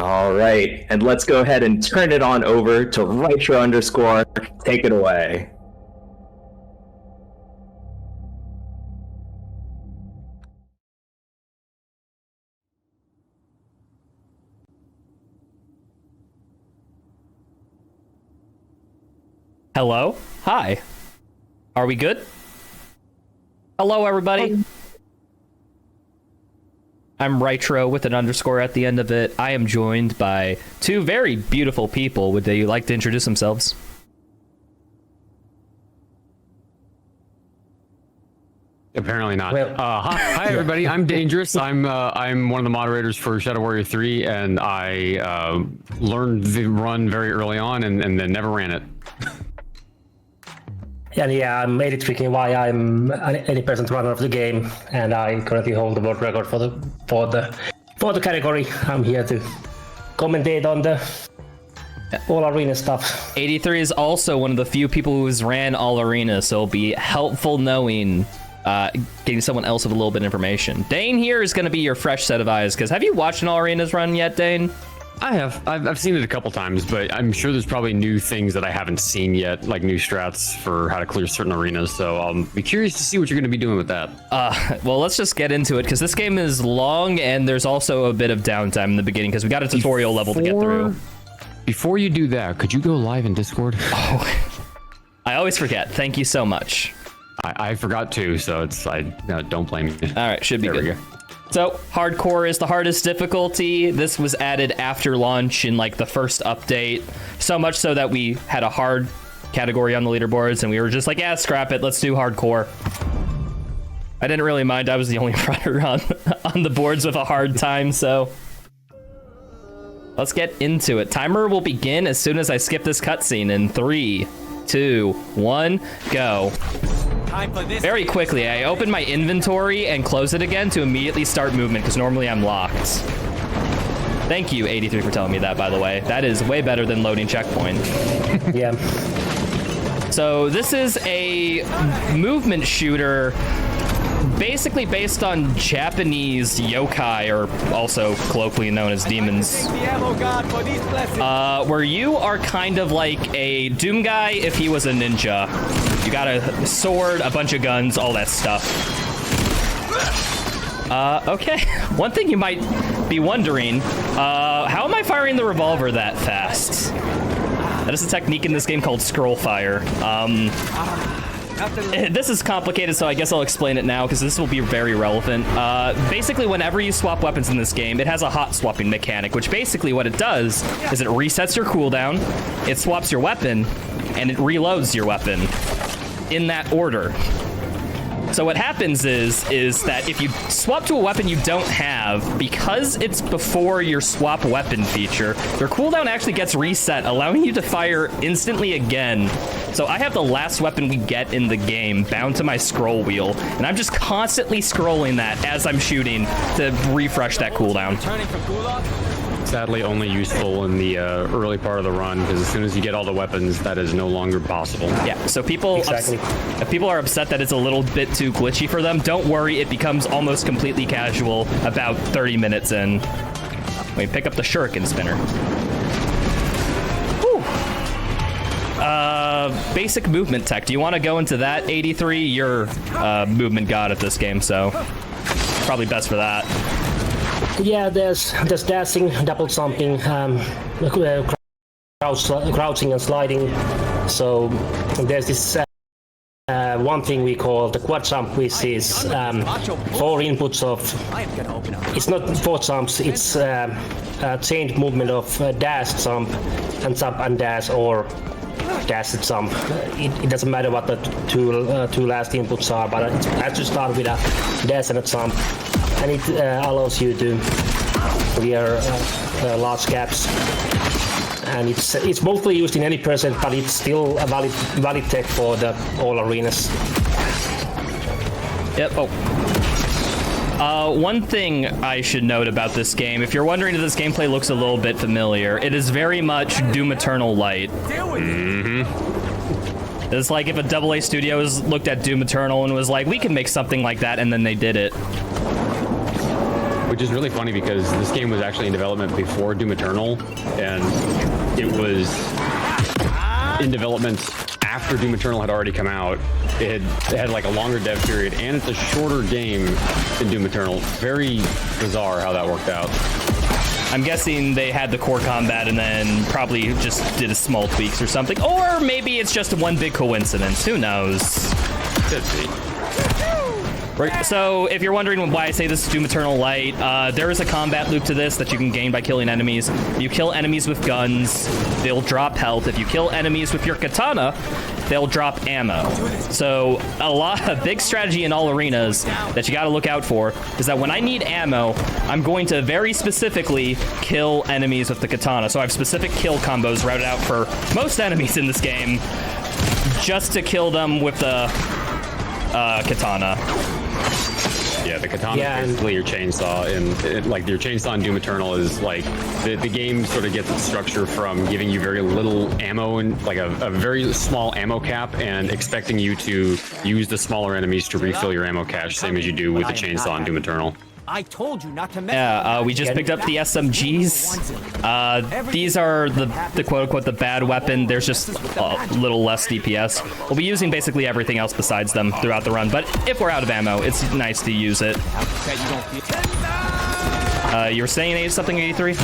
All right, and let's go ahead and turn it on over to Rytro_. Take it away. Hello? Hi. Are we good? Hello, everybody. I'm Rytro with an underscore at the end of it. I am joined by two very beautiful people. Would they like to introduce themselves? Apparently not. Well, hi everybody. I'm Danjerus. I'm one of the moderators for Shadow Warrior 3, and I learned the run very early on, and then never ran it. And yeah, I'm 83KY. I'm an 80% runner of the game, and I currently hold the world record for the category. I'm here to commentate on the all arena stuff. 83 is also one of the few people who's ran all arena, so it'll be helpful knowing, getting someone else with a little bit of information. Dane here is going to be your fresh set of eyes, because have you watched an all arenas run yet, Dane? I have. I've seen it a couple times, but I'm sure there's probably new things that I haven't seen yet, like new strats for how to clear certain arenas. So I'll be curious to see what you're going to be doing with that. Well, let's just get into it, because this game is long, and there's also a bit of downtime in the beginning, because we got a tutorial level to get through. Before you do that, could you go live in Discord? Oh, I always forget. Thank you so much. I forgot to, so don't blame me. All right, should be there good. We go. So, hardcore is the hardest difficulty. This was added after launch in like the first update. So much so that we had a hard category on the leaderboards and we were just like, yeah, scrap it, let's do hardcore. I didn't really mind, I was the only runner on the boards with a hard time, so. Let's get into it. Timer will begin as soon as I skip this cutscene in 3, 2, 1, go. Very quickly, I open my inventory and close it again to immediately start movement, because normally I'm locked. Thank you, 83, for telling me that, by the way. That is way better than loading checkpoint. Yeah. So this is a movement shooter basically based on Japanese yokai, or also colloquially known as demons, where you are kind of like a Doom guy if he was a ninja. You got a sword, a bunch of guns, all that stuff. Okay. One thing you might be wondering, how am I firing the revolver that fast? That is a technique in this game called scroll fire. This is complicated, so I guess I'll explain it now, because this will be very relevant. Basically, whenever you swap weapons in this game, it has a hot swapping mechanic, which basically what it does is it resets your cooldown, it swaps your weapon, and it reloads your weapon in that order. So what happens is that if you swap to a weapon you don't have, because it's before your swap weapon feature, your cooldown actually gets reset, allowing you to fire instantly again. So I have the last weapon we get in the game bound to my scroll wheel, and I'm just constantly scrolling that as I'm shooting to refresh that cooldown. Sadly, only useful in the early part of the run, because as soon as you get all the weapons, that is no longer possible. Yeah, so people, if people are upset that it's a little bit too glitchy for them, don't worry, it becomes almost completely casual about 30 minutes in. We pick up the shuriken spinner. Whew. Basic movement tech. Do you want to go into that, 83? You're movement god at this game, so probably best for that. Yeah, there's dashing, double jumping, crouching and sliding. So there's this one thing we call the quad jump, which is 4 inputs of. It's not 4 jumps. It's a chained movement of dash, jump and dash, or dash and jump. It doesn't matter what the two last inputs are, but it has to start with a dash and a jump. And it allows you to clear large gaps. And it's mostly used in any percent, but it's still a valid tech for the all arenas. Yep. Oh. One thing I should note about this game, if you're wondering if this gameplay looks a little bit familiar, it is very much Doom Eternal light. Mm-hmm. It's like if a AA Studios looked at Doom Eternal and was like, we can make something like that, and then they did it. which is really funny because this game was actually in development before Doom Eternal, and it was in development after Doom Eternal had already come out. It had like a longer dev period, and it's a shorter game than Doom Eternal. Very bizarre how that worked out. I'm guessing they had the core combat and then probably just did a small tweaks or something. Or maybe it's just one big coincidence. Who knows? Could be. Right, so if you're wondering why I say this is Doom Eternal Light, there is a combat loop to this that you can gain by killing enemies. You kill enemies with guns, they'll drop health. If you kill enemies with your katana, they'll drop ammo. So a big strategy in all arenas that you got to look out for is that when I need ammo, I'm going to very specifically kill enemies with the katana. So I have specific kill combos routed out for most enemies in this game just to kill them with the katana. Yeah, the katana is basically your chainsaw, and like your chainsaw in Doom Eternal is like the game sort of gets its structure from giving you very little ammo and like a very small ammo cap, and expecting you to use the smaller enemies to refill your ammo cache, same as you do with the chainsaw in Doom Eternal. I told you not to mess We just picked up the SMGs. These are the quote-unquote the bad weapon. There's just a little less DPS. We'll be using basically everything else besides them throughout the run, but if we're out of ammo, it's nice to use it. You were saying something, 83?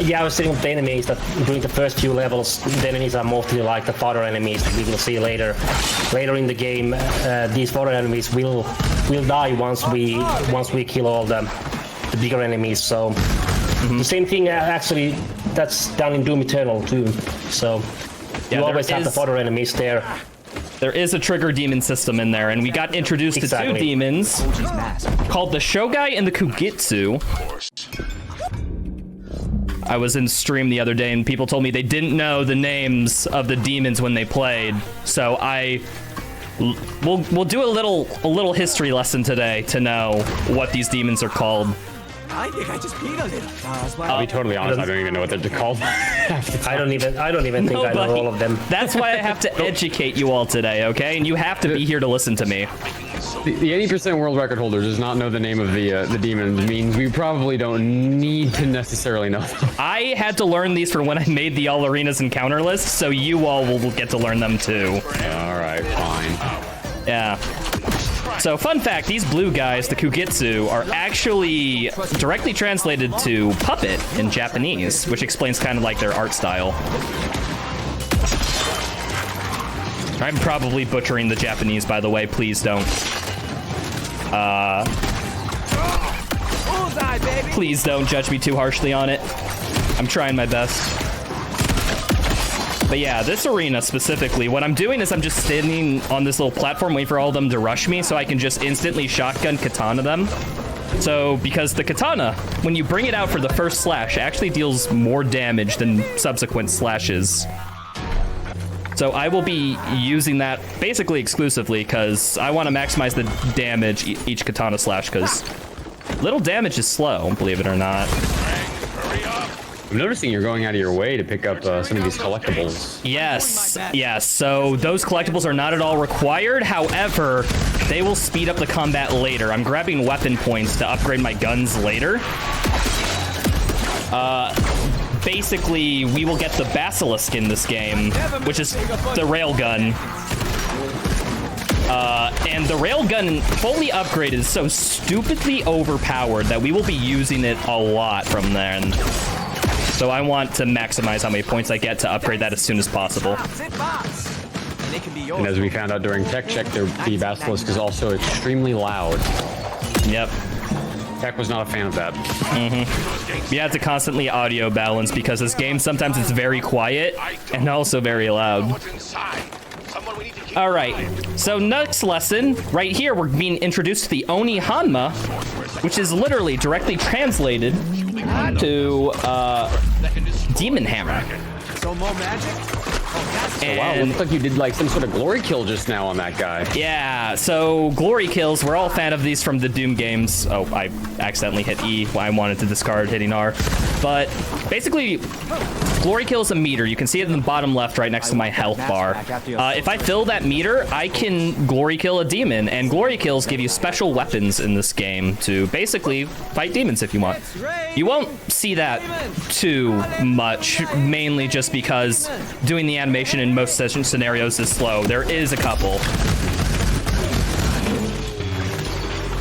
Yeah, I was saying with the enemies that during the first few levels, the enemies are mostly like the fodder enemies that we will see later. Later in the game, these fodder enemies will die once we kill all the bigger enemies. So the same thing actually that's done in Doom Eternal too. So you always have the fodder enemies there. There is a trigger demon system in there, and we got introduced to two demons called the Shogai and the Kugitsu. I was in stream the other day and people told me they didn't know the names of the demons when they played. So we'll do a little history lesson today to know what these demons are called. I think I just peed a little. I'll be totally honest, I don't even know what they're called. I don't even think I know all of them. That's why I have to educate you all today, okay? And you have to be here to listen to me. The 80% world record holder does not know the name of the demons, means we probably don't need to necessarily know them. I had to learn these for when I made the all arenas encounter list, so you all will get to learn them too. All right, fine. Yeah. So fun fact, these blue guys, the Kugitsu, are actually directly translated to puppet in Japanese, which explains kind of like their art style. I'm probably butchering the Japanese, by the way, please don't. Please don't judge me too harshly on it. I'm trying my best. But yeah, this arena specifically, what I'm doing is I'm just standing on this little platform waiting for all of them to rush me so I can just instantly shotgun katana them. So, because the katana, when you bring it out for the first slash, actually deals more damage than subsequent slashes. So I will be using that basically exclusively because I want to maximize the damage each katana slash, because little damage is slow, believe it or not. I'm noticing you're going out of your way to pick up some of these collectibles. Yes, yes. So those collectibles are not at all required. However, they will speed up the combat later. I'm grabbing weapon points to upgrade my guns later. Basically, we will get the Basilisk in this game, which is the railgun. And the railgun fully upgraded is so stupidly overpowered that we will be using it a lot from then. So I want to maximize how many points I get to upgrade that as soon as possible. And as we found out during tech check, the Basilisk is also extremely loud. Yep. Tech was not a fan of that. You have to constantly audio balance because this game sometimes it's very quiet and also very loud. All right, so next lesson, right here, we're being introduced to the Oni Hanma, which is literally directly translated to Demon Hammer. So more magic? Oh, wow, it looks like you did like some sort of glory kill just now on that guy. Yeah, so glory kills, we're all a fan of these from the Doom games. Oh, I accidentally hit E. I wanted to discard hitting R. But basically, Glory Kill is a meter. You can see it in the bottom left right next to my health bar. If I fill that meter, I can Glory Kill a demon, and Glory Kills give you special weapons in this game to basically fight demons if you want. You won't see that too much, mainly just because doing the animation in most session scenarios is slow. There is a couple.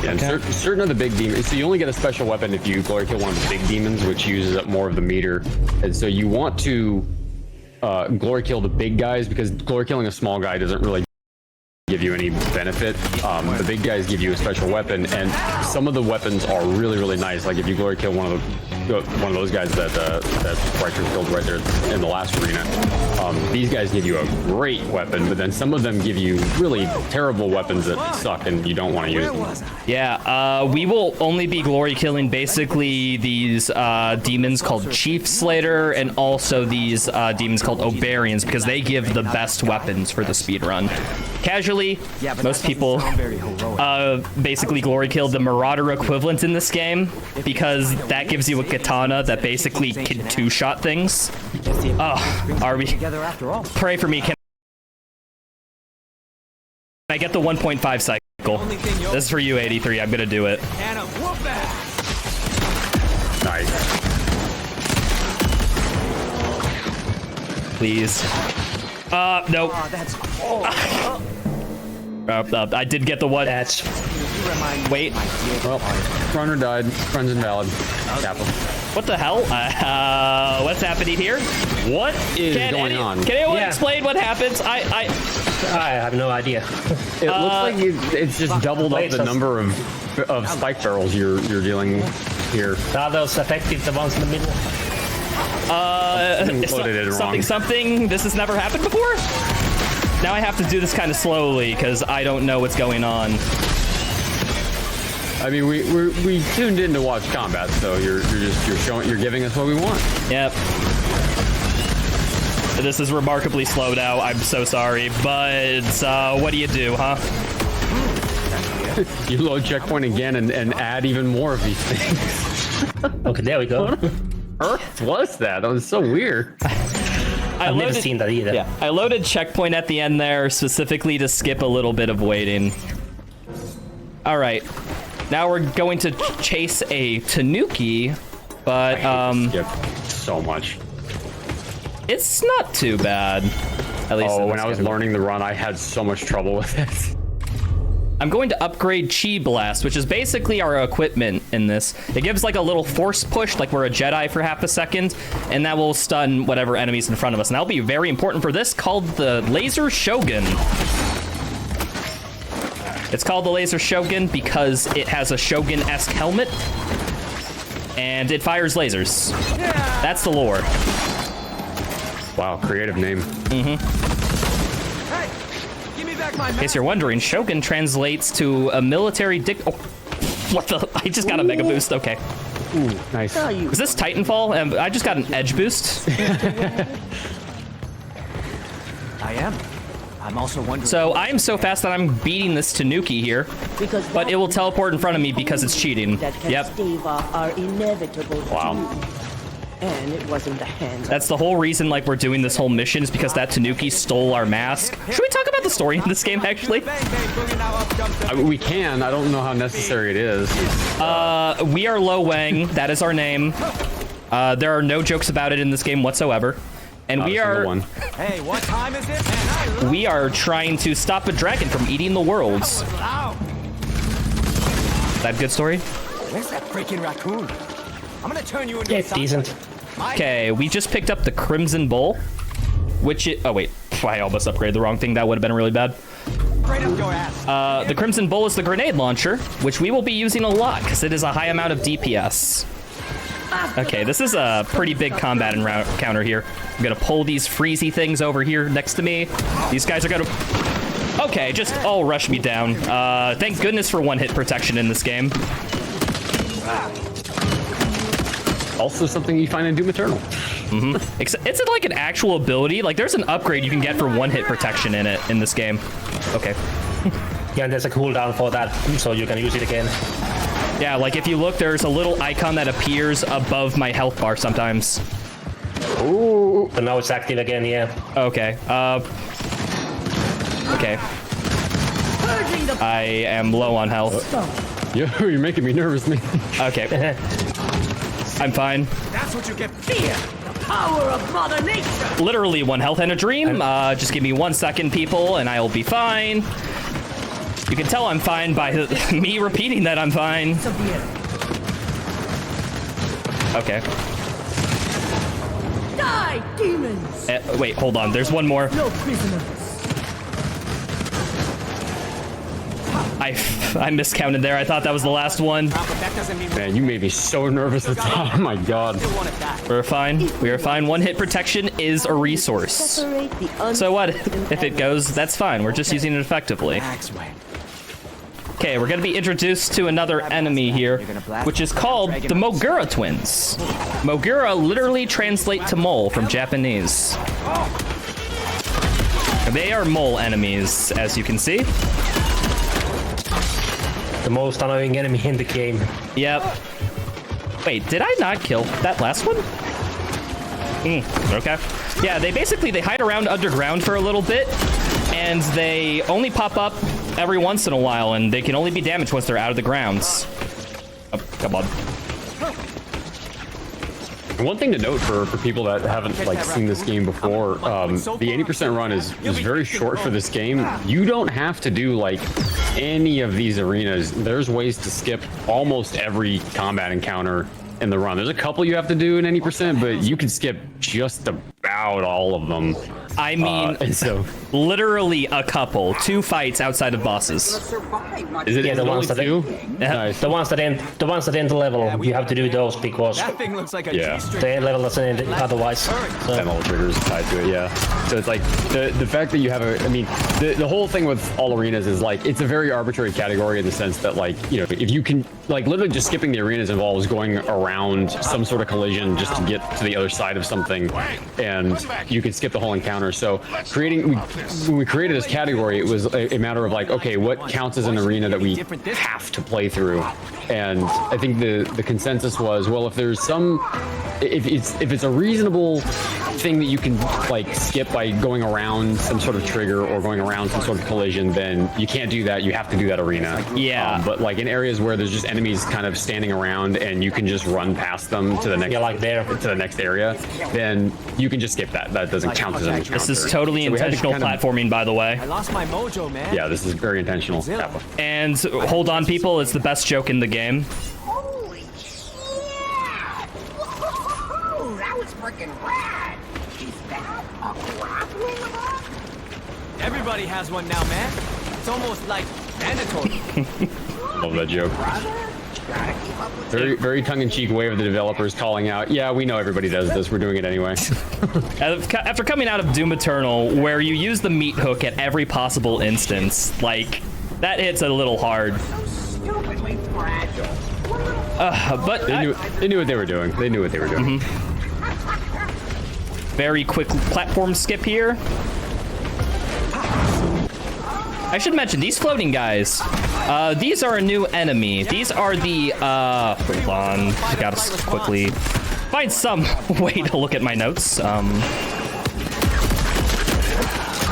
And certain of the big demons, so you only get a special weapon if you Glory Kill one of the big demons, which uses up more of the meter. And so you want to Glory Kill the big guys, because Glory Killing a small guy doesn't really give you any benefit. The big guys give you a special weapon, and some of the weapons are really, really nice. Like if you Glory Kill one of those guys that Riker killed right there in the last arena, these guys give you a great weapon, but then some of them give you really terrible weapons that suck and you don't want to use them. Yeah, we will only be Glory Killing basically these demons called Chief Slater, and also these demons called Obarians, because they give the best weapons for the speedrun. Casually, most people basically Glory Kill the Marauder equivalent in this game, because that gives you a katana that basically can two-shot things. Oh, are we? Pray for me. Can I get the 1.5 cycle? This is for you, 83. I'm gonna do it. Nice. Please. Nope. I did get the one. Wait. Well, runner died. Run's invalid. Tap him. What the hell? What's happening here? What is going on? Can anyone explain what happens? I have no idea. It looks like it's just doubled up the number of spike barrels you're dealing here. Are those effective, the ones in the middle? Something. This has never happened before. Now I have to do this kind of slowly because I don't know what's going on. I mean, we tuned in to watch combat, so you're giving us what we want. Yep. This is remarkably slow now. I'm so sorry, but what do you do, huh? You load checkpoint again and add even more of these things. Okay, there we go. What on earth was that? That was so weird. I've never seen that either. Yeah, I loaded checkpoint at the end there specifically to skip a little bit of waiting. All right, now we're going to chase a Tanuki, but skip so much. It's not too bad. At least when I was learning the run, I had so much trouble with it. I'm going to upgrade Chi Blast, which is basically our equipment in this. It gives like a little force push, like we're a Jedi for half a second, and that will stun whatever enemies in front of us. And that'll be very important for this, called the Laser Shogun. It's called the Laser Shogun because it has a Shogun-esque helmet, and it fires lasers. That's the lore. Wow, creative name. In case you're wondering, Shogun translates to a military what the? I just got a mega boost. Okay. Ooh, nice. Is this Titanfall? I just got an edge boost. I am. I'm also wondering. So I am so fast that I'm beating this Tanuki here, but it will teleport in front of me because it's cheating. Yep. Are inevitable. Wow. And it wasn't the hand. That's the whole reason, like, we're doing this whole mission is because that Tanuki stole our mask. Should we talk about the story in this game, actually? We can. I don't know how necessary it is. We are Lo Wang. That is our name. There are no jokes about it in this game whatsoever. And we are... Hey, what time is it? We are trying to stop a dragon from eating the worlds. Is that a good story? Where's that freaking raccoon? I'm gonna turn you into a decent. Okay, we just picked up the Crimson Bull, which oh wait, I almost upgraded the wrong thing. That would have been really bad. The Crimson Bull is the grenade launcher, which we will be using a lot because it is a high amount of DPS. Okay, this is a pretty big combat encounter here. I'm gonna pull these freezy things over here next to me. These guys are gonna... Okay, just all rush me down. Thank goodness for one-hit protection in this game. Also something you find in Doom Eternal. It's like an actual ability. Like, there's an upgrade you can get for one-hit protection in this game. Okay. Yeah, and there's a cooldown for that, so you can use it again. Yeah, like if you look, there's a little icon that appears above my health bar sometimes. Ooh. So now it's active again, yeah. Okay. Okay. I am low on health. Yo, you're making me nervous, man. Okay. I'm fine. That's what you get. Fear. The power of Mother Nature. Literally 1 health and a dream. Just give me 1 second, people, and I'll be fine. You can tell I'm fine by me repeating that I'm fine. Okay. Die, demons! Wait, hold on. There's one more. No prisoners. I miscounted there. I thought that was the last one. But that doesn't mean Man, you made me so nervous with that. Oh my god. we want to die. We're fine. We are fine. 1 hit protection is a resource. Separate the So what? unseen If it goes, that's fine. We're just using it effectively. Axway. Okay, we're gonna be introduced to another enemy here, which is called the Mogura twins. Mogura literally translate to mole from Japanese. They are mole enemies, as you can see. The most annoying enemy in the game. Yep. Wait, did I not kill that last one? Okay. Yeah, they hide around underground for a little bit, and they only pop up every once in a while, and they can only be damaged once they're out of the grounds. Oh, come on. One thing to note for people that haven't like seen this game before, the 80% run is very short for this game. You don't have to do like any of these arenas. There's ways to skip almost every combat encounter in the run. There's a couple you have to do in 80%, but you can skip just about all of them. I mean, And so literally a couple. 2 fights outside of bosses. is it Yeah, the only ones that two? Yeah. Nice. The ones that end the level, you have to do those because That thing looks like a Yeah. G-string. the end level doesn't end otherwise. So, And all the triggers tied to it, yeah. So it's like the fact that you have I mean, the whole thing with all arenas is like it's a very arbitrary category in the sense that like, you know, if you can like literally just skipping the arenas involves going around some sort of collision just to get to the other side of something, and you can skip the whole encounter. So when we created this category, it was a matter of like, okay, what counts as an arena that we have to play through? And I think the consensus was, well, if there's if it's a reasonable thing that you can like skip by going around some sort of trigger or going around some sort of collision, then you can't do that. You have to do that arena. Yeah. But like in areas where there's just enemies kind of standing around and you can just run past them to the next, yeah, like there. to the next area, then you can just skip that. That doesn't count as an encounter. This is totally So we had to intentional kind of- platforming, by the way. I lost my mojo, man. Yeah, this is very intentional. And hold on, people, it's the best joke in the game. Holy shit! Whoa, that was freaking rad! Is that a grappling hook? Everybody has one now, man. It's almost like mandatory. Love that joke. Gotta keep up with Very, very tongue-in-cheek way of the developers calling out, yeah, we know everybody does this. We're doing it anyway. After coming out of Doom Eternal, where you use the meat hook at every possible instance, like, that hits a little hard. stupidly fragile. But They knew what they were doing. They knew what they were doing. very quick platform skip here. I should mention, these floating guys, these are a new enemy. These are the, hold on, I gotta quickly find some way to look at my notes.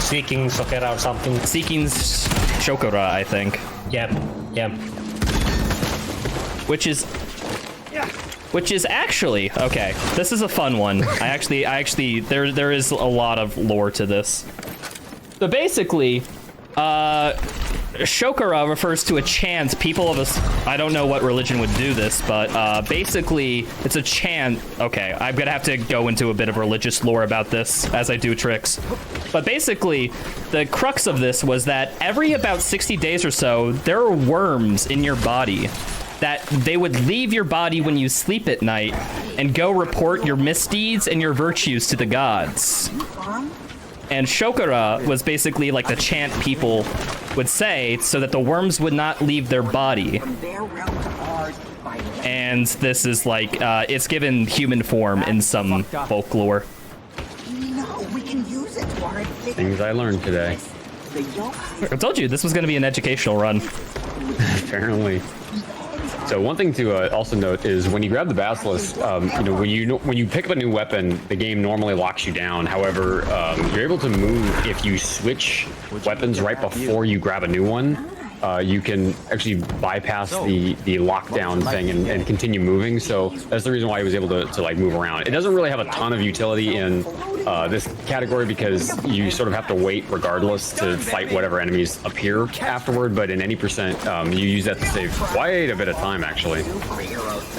Seeking Sokera or something. Seeking Shokora, I think. Yeah, yeah. Which is actually, okay, this is a fun one. I actually, there is a lot of lore to this. So basically, Shokora refers to a chant. People of us, I don't know what religion would do this, but basically it's a chant. Okay, I'm gonna have to go into a bit of religious lore about this as I do tricks. But basically, the crux of this was that every about 60 days or so, there are worms in your body that they would leave your body when you sleep at night and go report your misdeeds and your virtues to the gods. And Shokora was basically like the chant people would say so that the worms would not leave their body. And this is like, it's given human form in some folklore. No, we can use it to our advantage. Things I learned today. The young I told you this was going to be an educational run. Apparently. So one thing to also note is when you grab the Basilisk, when you pick up a new weapon, the game normally locks you down. However, you're able to move if you switch weapons right before you grab a new one. You can actually bypass the lockdown thing and continue moving. So that's the reason why he was able to like move around. It doesn't really have a ton of utility in this category because you sort of have to wait regardless to fight whatever enemies appear afterward. But in any percent, you use that to save quite a bit of time actually.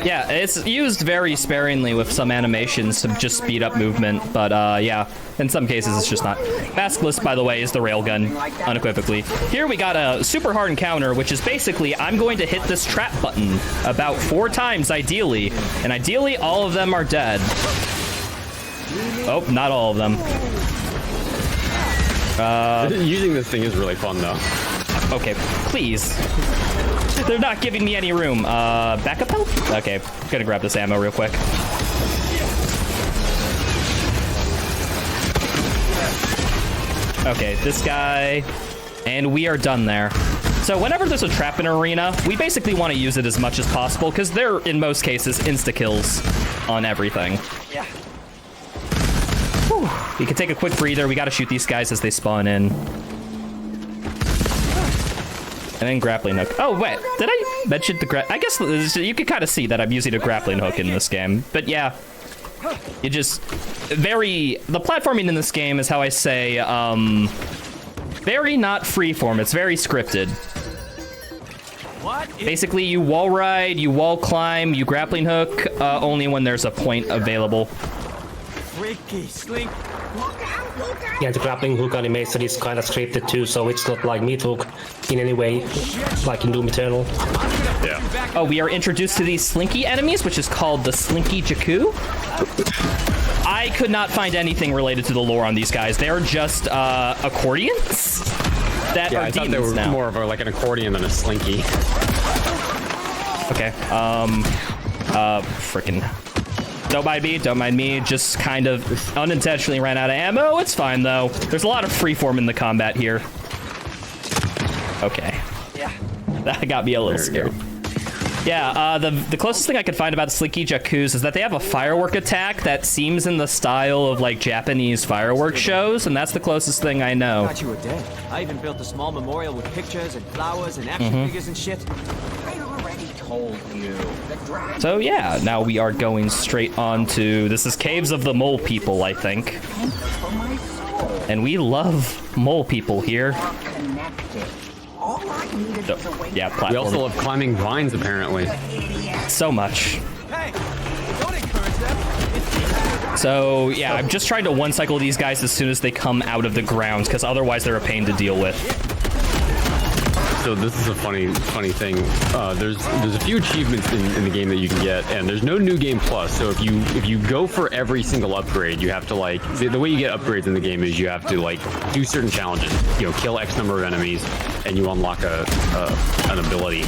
Yeah, it's used very sparingly with some animations to just speed up movement. But yeah, in some cases it's just not. Basilisk, by the way, is the railgun, unequivocally. Here we got a super hard encounter, which is basically I'm going to hit this trap button about 4 times ideally, and ideally all of them are dead. Oh, not all of them. Using this thing is really fun though. Okay, please. They're not giving me any room. Backup health? Okay, gonna grab this ammo real quick. Okay, this guy, and we are done there. So whenever there's a trap in an arena, we basically want to use it as much as possible because they're, in most cases, insta-kills on everything. Yeah. Whew. We can take a quick breather. We got to shoot these guys as they spawn in. And then grappling hook. Oh, wait, did I mention the I guess you can kind of see that I'm using a grappling hook in this game. But yeah, you just the platforming in this game is how I say, very not freeform. It's very scripted. Basically, you wall ride, you wall climb, you grappling hook, only when there's a point available. Freaky slink. Yeah, the grappling hook animation is kind of scripted too, so it's not like meat hook in any way, like in Doom Eternal. Yeah. Oh, we are introduced to these slinky enemies, which is called the Slinky Jakku. I could not find anything related to the lore on these guys. They are just accordions that are I thought demons they were now. more of like an accordion than a slinky. Okay. Frickin'. Don't mind me. Just kind of unintentionally ran out of ammo. It's fine though. There's a lot of freeform in the combat here. Okay. Yeah. That got me a little scared. Yeah, the closest thing I could find about the Slinky Jakkus is that they have a firework attack that seems in the style of like Japanese fireworks shows, and that's the closest thing I know. I thought you were dead. I even built a small memorial with pictures and flowers and action figures and shit. I already told you. The dragon. So yeah, now we are going straight on to, this is Caves of the Mole People, I think. For my soul. And we love mole people here. Connected. All I needed was a way Yeah, back. We platform. also love climbing vines apparently. So much. Hey, don't encourage them. So yeah, I'm just trying to one cycle these guys as soon as they come out of the ground, because otherwise they're a pain to deal with. So this is a funny thing. There's a few achievements in the game that you can get, and there's no new game plus. So if you go for every single upgrade, you have to like the way you get upgrades in the game is you have to like do certain challenges. You know, kill X number of enemies, and you unlock an ability.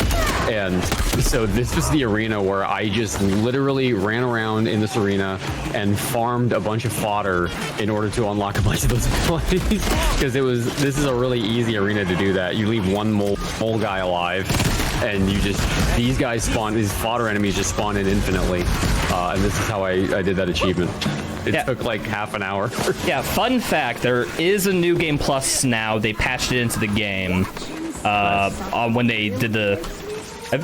And so this was the arena where I just literally ran around in this arena and farmed a bunch of fodder in order to unlock a bunch of those abilities. Because this is a really easy arena to do that. You leave one mole guy alive, and these guys spawn, these fodder enemies just spawn in infinitely, and this is how I did that achievement. It took like half an hour. Yeah, fun fact, there is a new game plus now. They patched it into the game when they did the, I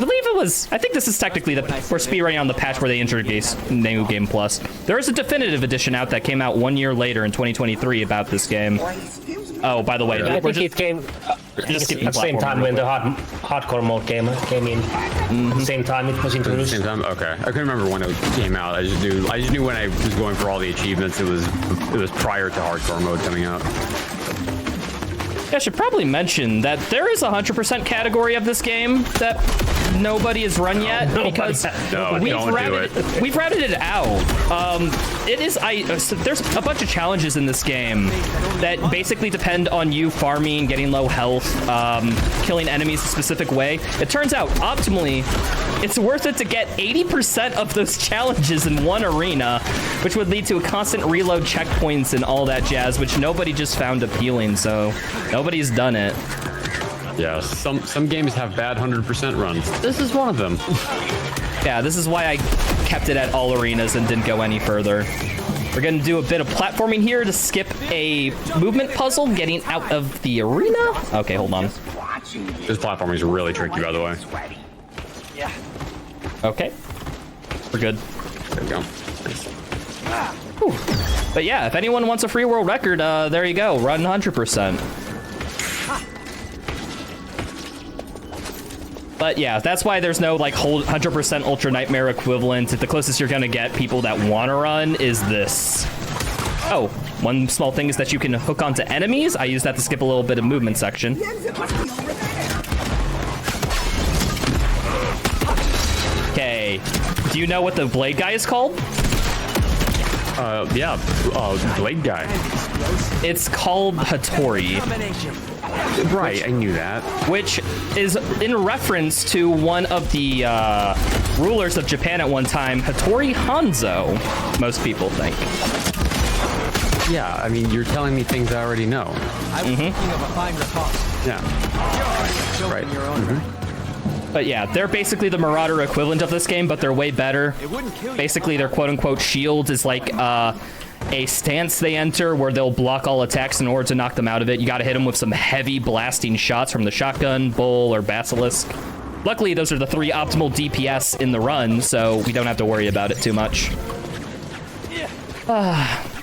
think this is technically we're speedrunning on the patch where they introduced new game plus. There is a definitive edition out that came out 1 year later in 2023 about this game. Oh, by the way, I think it came at the same time when the hardcore mode came in. Same time it was introduced. Same time? Okay. I couldn't remember when it came out. I just knew when I was going for all the achievements, it was prior to hardcore mode coming out. I should probably mention that there is a 100% category of this game that nobody has run yet because we've routed it out. There's a bunch of challenges in this game that basically depend on you farming, getting low health, killing enemies a specific way. It turns out, optimally, it's worth it to get 80% of those challenges in one arena, which would lead to a constant reload checkpoints and all that jazz, which nobody just found appealing, so nobody's done it. Yeah, some games have bad 100% runs. This is one of them. Yeah, this is why I kept it at all arenas and didn't go any further. We're gonna do a bit of platforming here to skip a movement puzzle getting out of the arena. Okay, hold on. This platforming is really tricky, by the way. Yeah. Okay, we're good. There we go. Whew. But yeah, if anyone wants a free world record, there you go, run 100%. But yeah, that's why there's no like 100% Ultra Nightmare equivalent. The closest you're gonna get people that wanna run is this. Oh, one small thing is that you can hook onto enemies. I use that to skip a little bit of movement section. Okay, do you know what the blade guy is called? Yeah, Blade Guy. It's called Hattori. Right, I knew that. Which is in reference to one of the rulers of Japan at one time, Hattori Hanzo, most people think. Yeah, I mean, you're telling me things I already know. I was thinking of a finer cost. Yeah. Right. Your own But yeah, they're basically the Marauder equivalent of this game, but they're way better. It wouldn't kill you. Basically, their quote-unquote shield is like a stance they enter where they'll block all attacks in order to knock them out of it. You gotta hit them with some heavy blasting shots from the shotgun, bull, or basilisk. Luckily, those are the 3 optimal DPS in the run, so we don't have to worry about it too much.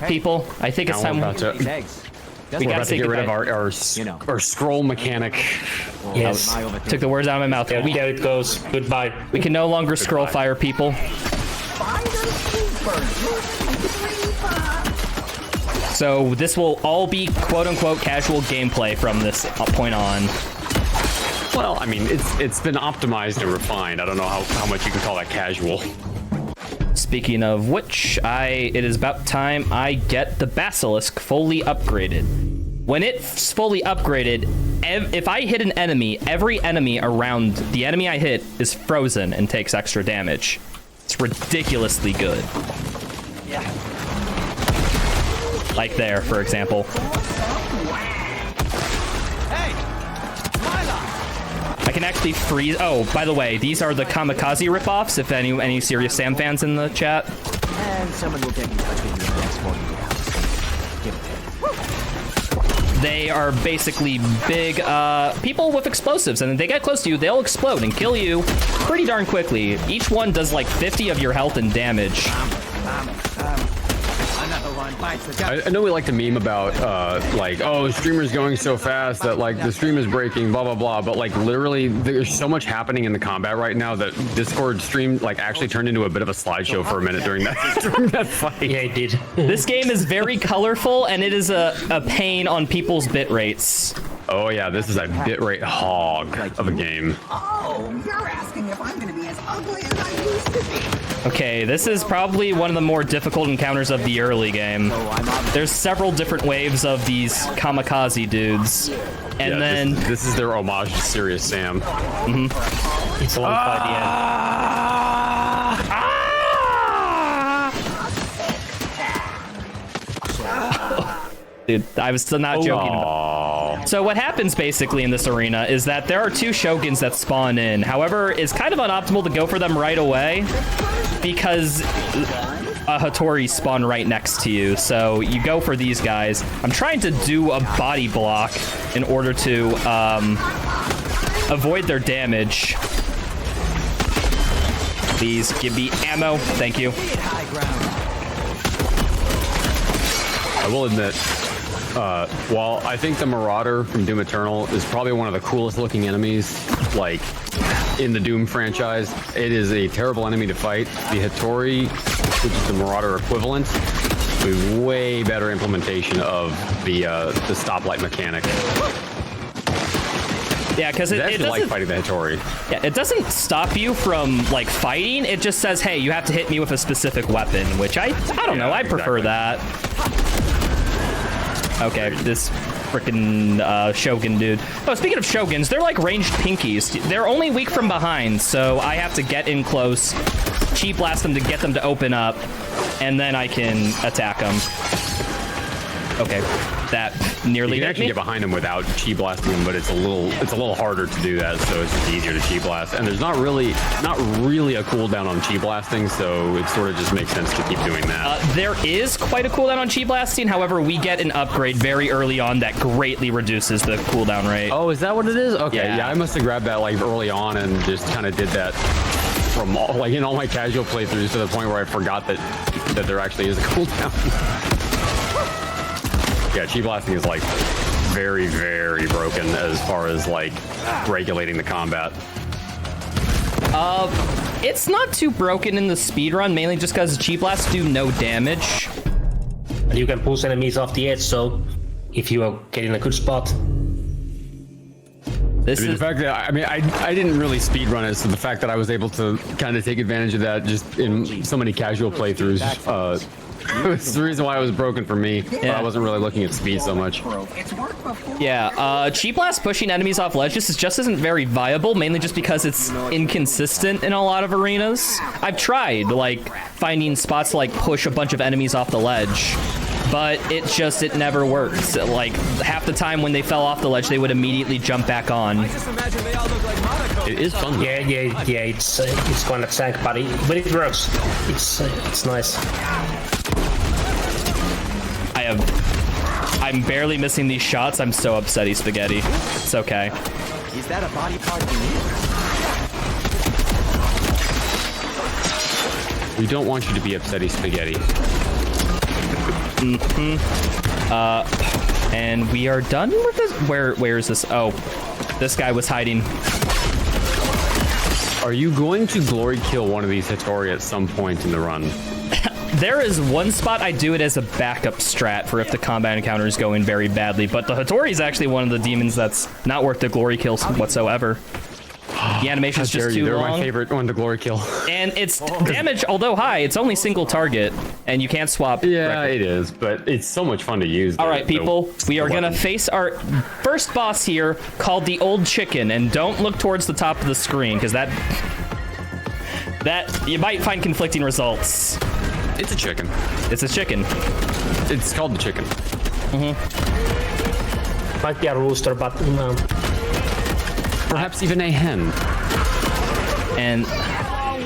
People, I think it's time. We're about to get rid of our scroll mechanic. Yes. Took the words out of my mouth. There it goes. Goodbye. We can no longer scroll fire people. So this will all be quote-unquote casual gameplay from this point on. Well, I mean, it's been optimized and refined. I don't know how much you can call that casual. Speaking of which, it is about time I get the basilisk fully upgraded. When it's fully upgraded, if I hit an enemy, every enemy around the enemy I hit is frozen and takes extra damage. It's ridiculously good. Yeah. Like there, for example. Hey, Mila. I can actually freeze. Oh, by the way, these are the Kamikaze ripoffs. If any serious Sam fans in the chat. And someone will get in touch with you in the next 48 hours. Give it. They are basically big people with explosives, and if they get close to you, they'll explode and kill you pretty darn quickly. Each one does like 50 of your health and damage. I know we like to meme about like, oh, streamers going so fast that like the stream is breaking, blah blah blah, but like literally there's so much happening in the combat right now that Discord stream like actually turned into a bit of a slideshow for a minute during that fight. Yeah, it did. This game is very colorful, and it is a pain on people's bit rates. Oh yeah, this is a bitrate hog of a game. Oh, you're asking if I'm gonna be as ugly as I used to be. Okay, this is probably one of the more difficult encounters of the early game. There's several different waves of these kamikaze dudes. And yeah, then... This is their homage to Serious Sam. Mm-hmm. It's long by the end. Dude, I was still not joking about it. So what happens basically in this arena is that there are 2 Shoguns that spawn in. However, it's kind of unoptimal to go for them right away because a Hattori spawn right next to you. So you go for these guys. I'm trying to do a body block in order to avoid their damage. Please give me ammo. Thank you. I will admit, while I think the Marauder from Doom Eternal is probably one of the coolest looking enemies, like, in the Doom franchise, it is a terrible enemy to fight. The Hattori, which is the Marauder equivalent, is a way better implementation of the stoplight mechanic. Yeah, because it doesn't like fighting the Hattori. Yeah, it doesn't stop you from like fighting. It just says, "Hey, you have to hit me with a specific weapon," which I don't know. I prefer that. Okay, this freaking Shogun dude. Oh, speaking of Shoguns, they're like ranged pinkies. They're only weak from behind, so I have to get in close, chi blast them to get them to open up, and then I can attack them. Okay, that nearly You can hit actually me. get behind him without chi blasting him, but it's a little harder to do that, so it's just easier to chi blast. And there's not really a cooldown on chi blasting, so it sort of just makes sense to keep doing that. There is quite a cooldown on chi blasting. However, we get an upgrade very early on that greatly reduces the cooldown rate. Oh, is that what it is? Okay, Yeah. yeah, I must have grabbed that like early on and just kind of did that from like in all my casual playthroughs to the point where I forgot that there actually is a cooldown. Yeah, chi blasting is like very, very broken as far as like regulating the combat. It's not too broken in the speedrun, mainly just because chi blasts do no damage. And you can push enemies off the edge, so if you are getting a good spot. This I mean, is the fact that I didn't really speedrun it, so the fact that I was able to kind of take advantage of that just in so many casual playthroughs, it's the reason why it was broken for me. Yeah. I wasn't really looking at speed so much. It's worked before. yeah. Chi blast pushing enemies off ledges just isn't very viable, mainly just because it's inconsistent in a lot of arenas. I've tried like finding spots to like push a bunch of enemies off the ledge, but it never worked. Like half the time when they fell off the ledge, they would immediately jump back on. It is fun. Yeah, it's kind of tank, but it works. It's nice. I'm barely missing these shots. I'm so upsetty, Spaghetti. It's okay. Is that a body part you need? We don't want you to be upsetty, Spaghetti. And we are done with this. Where is this? Oh, this guy was hiding. Are you going to glory kill one of these Hattori at some point in the run? There is one spot I do it as a backup strat for if the combat encounter is going very badly, but the Hattori is actually one of the demons that's not worth the glory kills whatsoever. The animation's just too They're long. my favorite one to glory kill. And its damage, although high, it's only single target, and you can't swap. Yeah, directly. it is, but it's so much fun to use. All right, people, we are gonna face our first boss here, called the Old Chicken, and don't look towards the top of the screen, because that you might find conflicting results. It's a chicken. It's a chicken. It's called the chicken. Might be a rooster, but Perhaps even a hen. And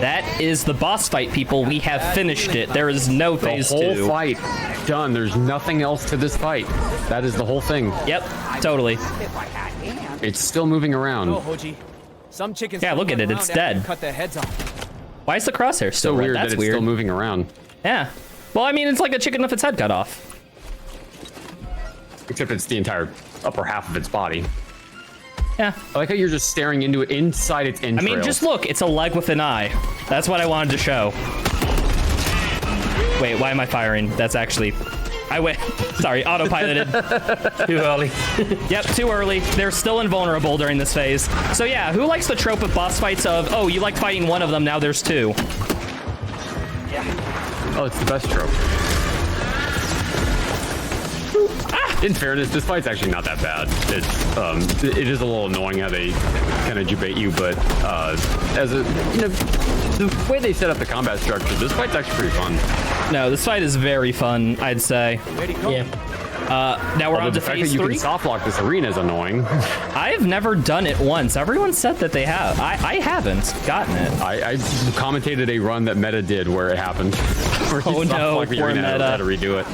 that is the boss fight, people. We have finished it. There is no The phase whole 2. fight done. There's nothing else to this fight. That is the whole thing. Yep, totally. It's still moving around. Hoji. Some chickens. Yeah, look at it. It's dead. Cut their heads off. Why is the crosshair still So red? weird That's that it's weird. still moving around. Yeah. Well, I mean, it's like a chicken with its head cut off. Except it's the entire upper half of its body. Yeah. I like how you're just staring into it inside its I entrails. mean, just look. It's a leg with an eye. That's what I wanted to show. Wait, why am I firing? That's actually... I went... Sorry, autopiloted. too early. Yep, too early. They're still invulnerable during this phase. So yeah, who likes the trope of boss fights of, oh, you liked fighting one of them, now there's two? Oh, it's the best trope. In fairness, this fight's actually not that bad. It is a little annoying how they kind of debate you, but as a, you know, the way they set up the combat structure, this fight's actually pretty fun. No, this fight is very fun, I'd say. Yeah. Now we're Although on to the fact that phase you 3. can soft lock this arena is annoying. I've never done it once. Everyone said that they have. I haven't gotten it. I commentated a run that Meta did where it happened. Where he Oh, soft no, locked the poor arena and Meta. had to redo it.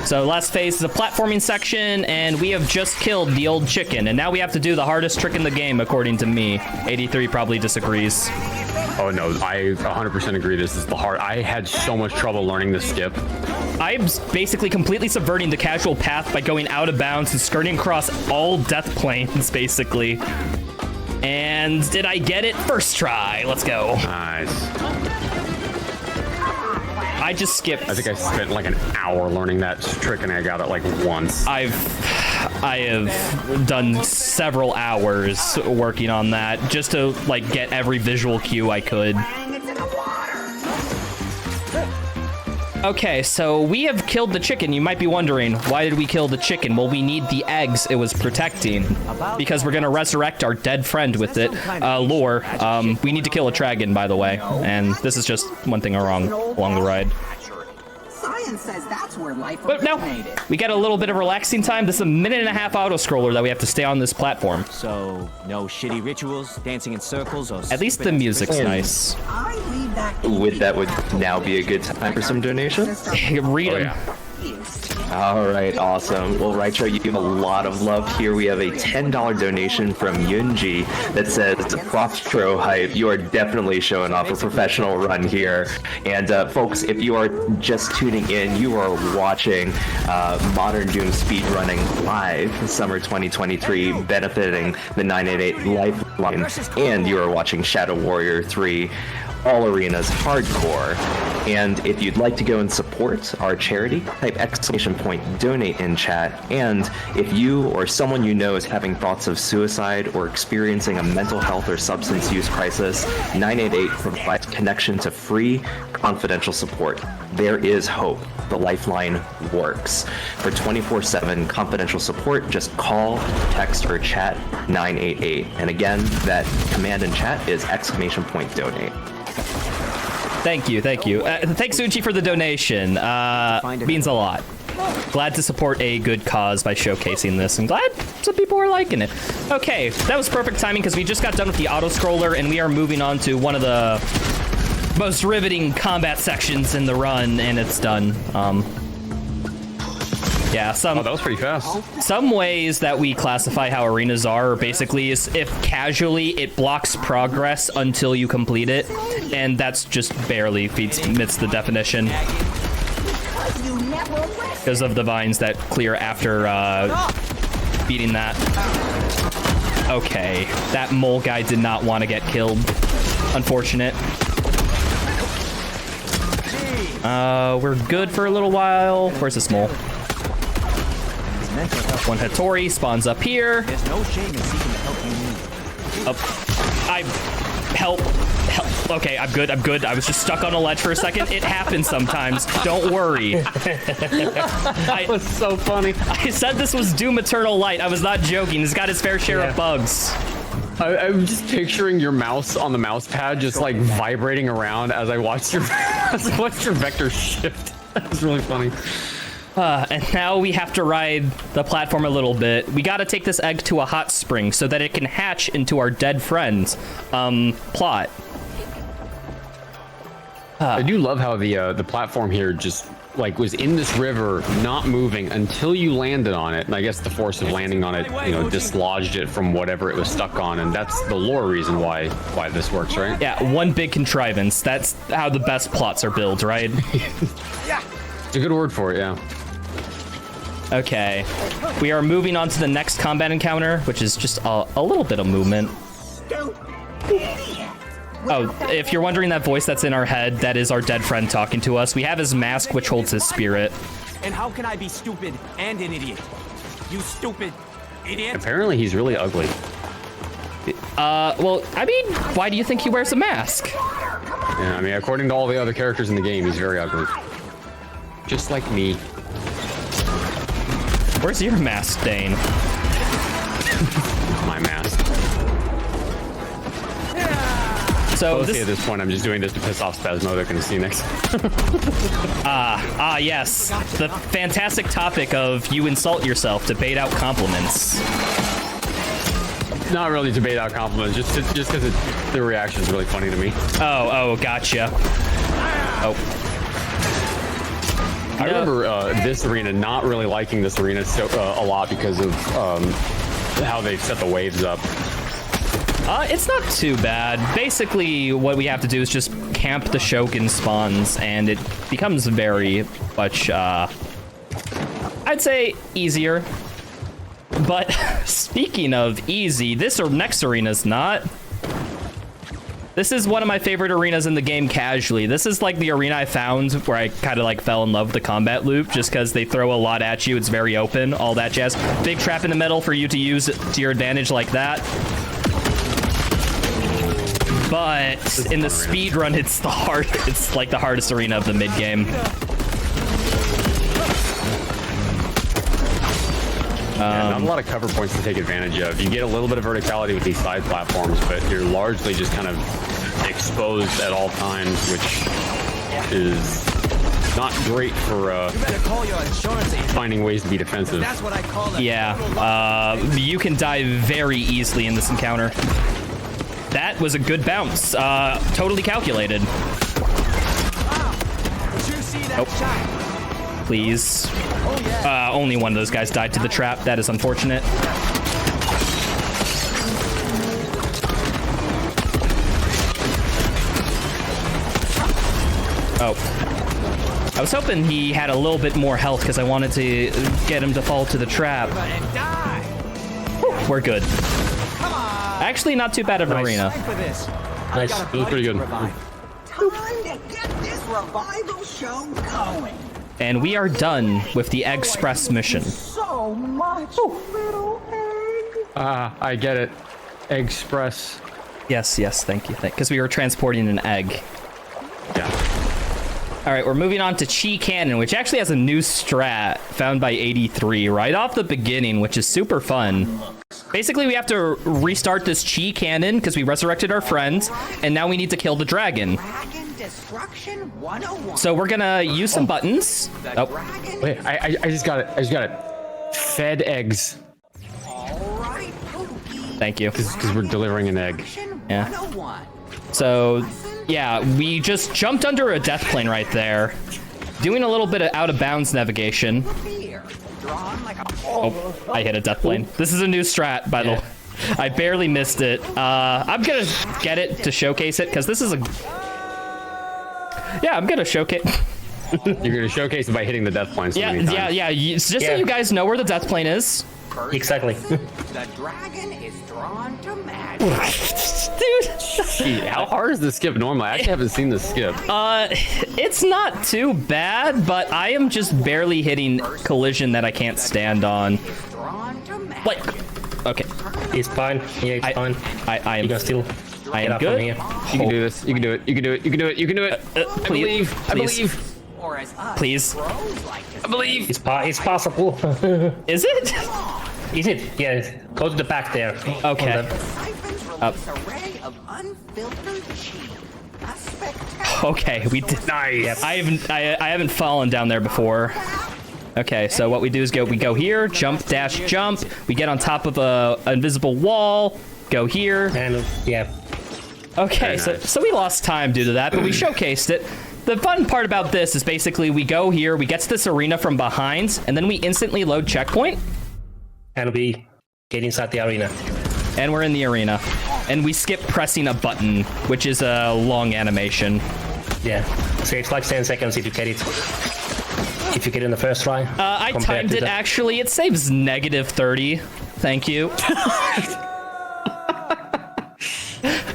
So last phase is a platforming section, and we have just killed the old chicken, and now we have to do the hardest trick in the game, according to me. 83 probably disagrees. Oh no, I 100% agree. This is the hard. I had so much trouble learning the skip. I'm basically completely subverting the casual path by going out of bounds and skirting across all death planes, basically. And did I get it? First try. Let's go. Nice. I just skipped. I think I spent like an hour learning that trick and I got it like once. I have done several hours working on that just to like get every visual cue I could. Okay, so we have killed the chicken. You might be wondering, why did we kill the chicken? Well, we need the eggs it was protecting because we're gonna resurrect our dead friend with it. Lore, we need to kill a dragon, by the way, and this is just one thing wrong along the ride. Science says that's where life But no, originated. we got a little bit of relaxing time. This is a 1.5-minute auto scroller that we have to stay on this platform. So, no shitty rituals, dancing in circles, or At least the stupid music's And- nice. I leave that. With that would now be a good time for some donations. Read Oh, them. yeah. All right, awesome. Well, Raicho, you give a lot of love here. We have a $10 donation from Yunji that says, Frostro hype, you are definitely showing off a professional run here. And folks, if you are just tuning in, you are watching Modern Doom Speedrunning live summer 2023, benefiting the 988 Lifeline. And you are watching Shadow Warrior 3 All Arenas Hardcore. And if you'd like to go and support our charity, type !donate in chat. And if you or someone you know is having thoughts of suicide or experiencing a mental health or substance use crisis, 988 provides connection to free, confidential support. There is hope. The Lifeline works. For 24/7 confidential support, just call, text, or chat 988. And again, that command in chat is !donate. Thank you, thank you. Thanks, Uchi, for the donation. Means a lot. Glad to support a good cause by showcasing this, and glad some people are liking it. Okay, that was perfect timing because we just got done with the auto scroller, and we are moving on to one of the most riveting combat sections in the run, and it's done. Yeah, Oh, that was pretty fast. some ways that we classify how arenas are basically is if casually it blocks progress until you complete it, and that's just barely meets the definition because of the vines that clear after beating that. Okay, that mole guy did not want to get killed. Unfortunate. We're good for a little while. Where's this mole? One Hattori spawns up here. There's no shame in seeking the help you need. Help. Okay, I'm good. I was just stuck on a ledge for a second. It happens sometimes. Don't worry. That was so funny. I said this was Doom Eternal Light. I was not joking. It's got its fair share of bugs. I'm just picturing your mouse on the mouse pad just like vibrating around as I watched your vector shift. That was really funny. And now we have to ride the platform a little bit. We got to take this egg to a hot spring so that it can hatch into our dead friend's plot. I do love how the platform here just like was in this river, not moving until you landed on it. And I guess the force of landing on it, dislodged it from whatever it was stuck on. And that's the lore reason why this works, right? Yeah, one big contrivance. That's how the best plots are built, right? It's a good word for it, yeah. Okay, we are moving on to the next combat encounter, which is just a little bit of movement. Oh, if you're wondering that voice that's in our head, that is our dead friend talking to us. We have his mask, which holds his spirit. And how can I be stupid and an idiot? You stupid idiot. Apparently he's really ugly. Well, I mean, why do you think he wears a mask? Yeah, I mean, according to all the other characters in the game, he's very ugly. Just like me. Where's your mask, Dane? My mask. So Mostly at this point, I'm just doing this to piss off Spasmodic and Phoenix. Yes, the fantastic topic of you insult yourself to bait out compliments. Not really to bait out compliments, just because the reaction is really funny to me. Oh, gotcha. Oh. I remember this arena not really liking this arena a lot because of how they set the waves up. It's not too bad. Basically, what we have to do is just camp the Shogun spawns, and it becomes very much, I'd say easier. But speaking of easy, this next arena's not. This is one of my favorite arenas in the game casually. This is like the arena I found where I kind of like fell in love with the combat loop just because they throw a lot at you. It's very open, all that jazz. Big trap in the middle for you to use to your advantage like that. But in the speed run, it's like the hardest arena of the mid game. Not a lot of cover points to take advantage of. You get a little bit of verticality with these side platforms, but you're largely just kind of exposed at all times, which is not great for Better call your insurance agent. finding ways to be defensive. That's what I call it. Yeah, you can die very easily in this encounter. That was a good bounce. Totally calculated. Did you see that shot? Please. Oh yeah. Only one of those guys died to the trap. That is unfortunate. Oh. I was hoping he had a little bit more health because I wanted to get him to fall to the trap. And die. Whew, we're good. Come on. Actually, not too bad of an arena. Time for this. Nice. Got a It was pretty good. Time to get this revival show going. And we are done with the Express mission. So much little egg. I get it. Express. Yes, thank you. Because we were transporting an egg. Yeah. All right, we're moving on to Chi Cannon, which actually has a new strat found by 83 right off the beginning, which is super fun. Basically, we have to restart this Chi Cannon because we resurrected our friend, and now we need to kill the dragon. Dragon Destruction 101. So we're gonna use some buttons. Oh, Dragon Wait, I just got it. I just got it. Fed eggs. all right, Pookie. thank you. Because we're delivering an egg. Destruction Yeah. 101. So, yeah, we just jumped under a death plane right there, doing a little bit of out-of-bounds navigation. Here, drawn like a Oh, I hit a death plane. This is a new strat, by the way. I barely missed it. I'm gonna get it to showcase it, because this is a... Yeah, I'm gonna showcase... You're gonna showcase it by hitting the death plane. So many times. Just so Yeah. you guys know where the death plane is. Exactly. The dragon is drawn to magic. Dude. Gee, how hard is the skip normally? I actually haven't seen the skip. It's not too bad, but I am just barely hitting collision that I can't stand on. Drawn to magic. Like, okay, It's fine. Yeah, it's fine. I You am can still I get am up from good. here. You can do this. You can do it. You can do it. You can do it. You can do it. I believe. I believe. Or as us Please. pros like to I believe. It's possible. Is it? Is it? Yeah. Go to the back there. Okay. On the- siphons release a ray of unfiltered chi. A spectacular Okay, we did. Nice. I haven't fallen down there before. Okay, so what we do is we go here, jump, dash, jump. We get on top of a invisible wall. Go here. And yeah. Okay, so we lost time due to that, but we showcased it. The fun part about this is basically we go here, we get to this arena from behind, and then we instantly load checkpoint, And we get inside the arena. and we're in the arena. And we skip pressing a button, which is a long animation. Yeah. So it's like 10 seconds if you get it. If you get it in the first try. I compared timed to it the- actually. It saves -30. Thank you.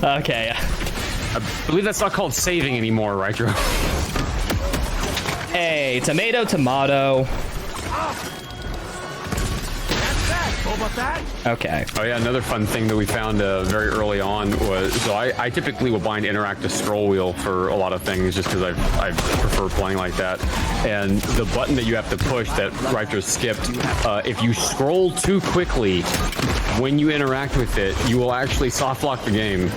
Okay. I believe that's not called saving anymore, right, Drew? Hey, tomato, tomato. What about that? Okay. Oh yeah, another fun thing that we found very early on was, so I typically will bind interactive scroll wheel for a lot of things just because I prefer playing like that. And the button that you have to push that Rytro skipped, if you scroll too quickly when you interact with it, you will actually soft lock the game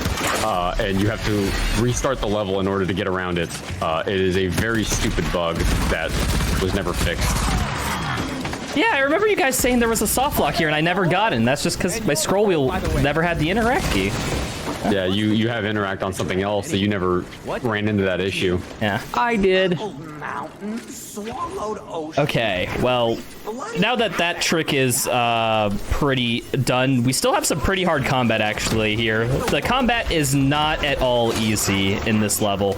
and you have to restart the level in order to get around it. It is a very stupid bug that was never fixed. Yeah, I remember you guys saying there was a soft lock here, and I never got it. And that's just because my scroll wheel never had the interact key. Yeah, you have interact on something else, so you never ran into that issue. Yeah. I did. mountain, swallowed ocean. Okay, well, now that that trick is pretty done, we still have some pretty hard combat actually here. The combat is not at all easy in this level.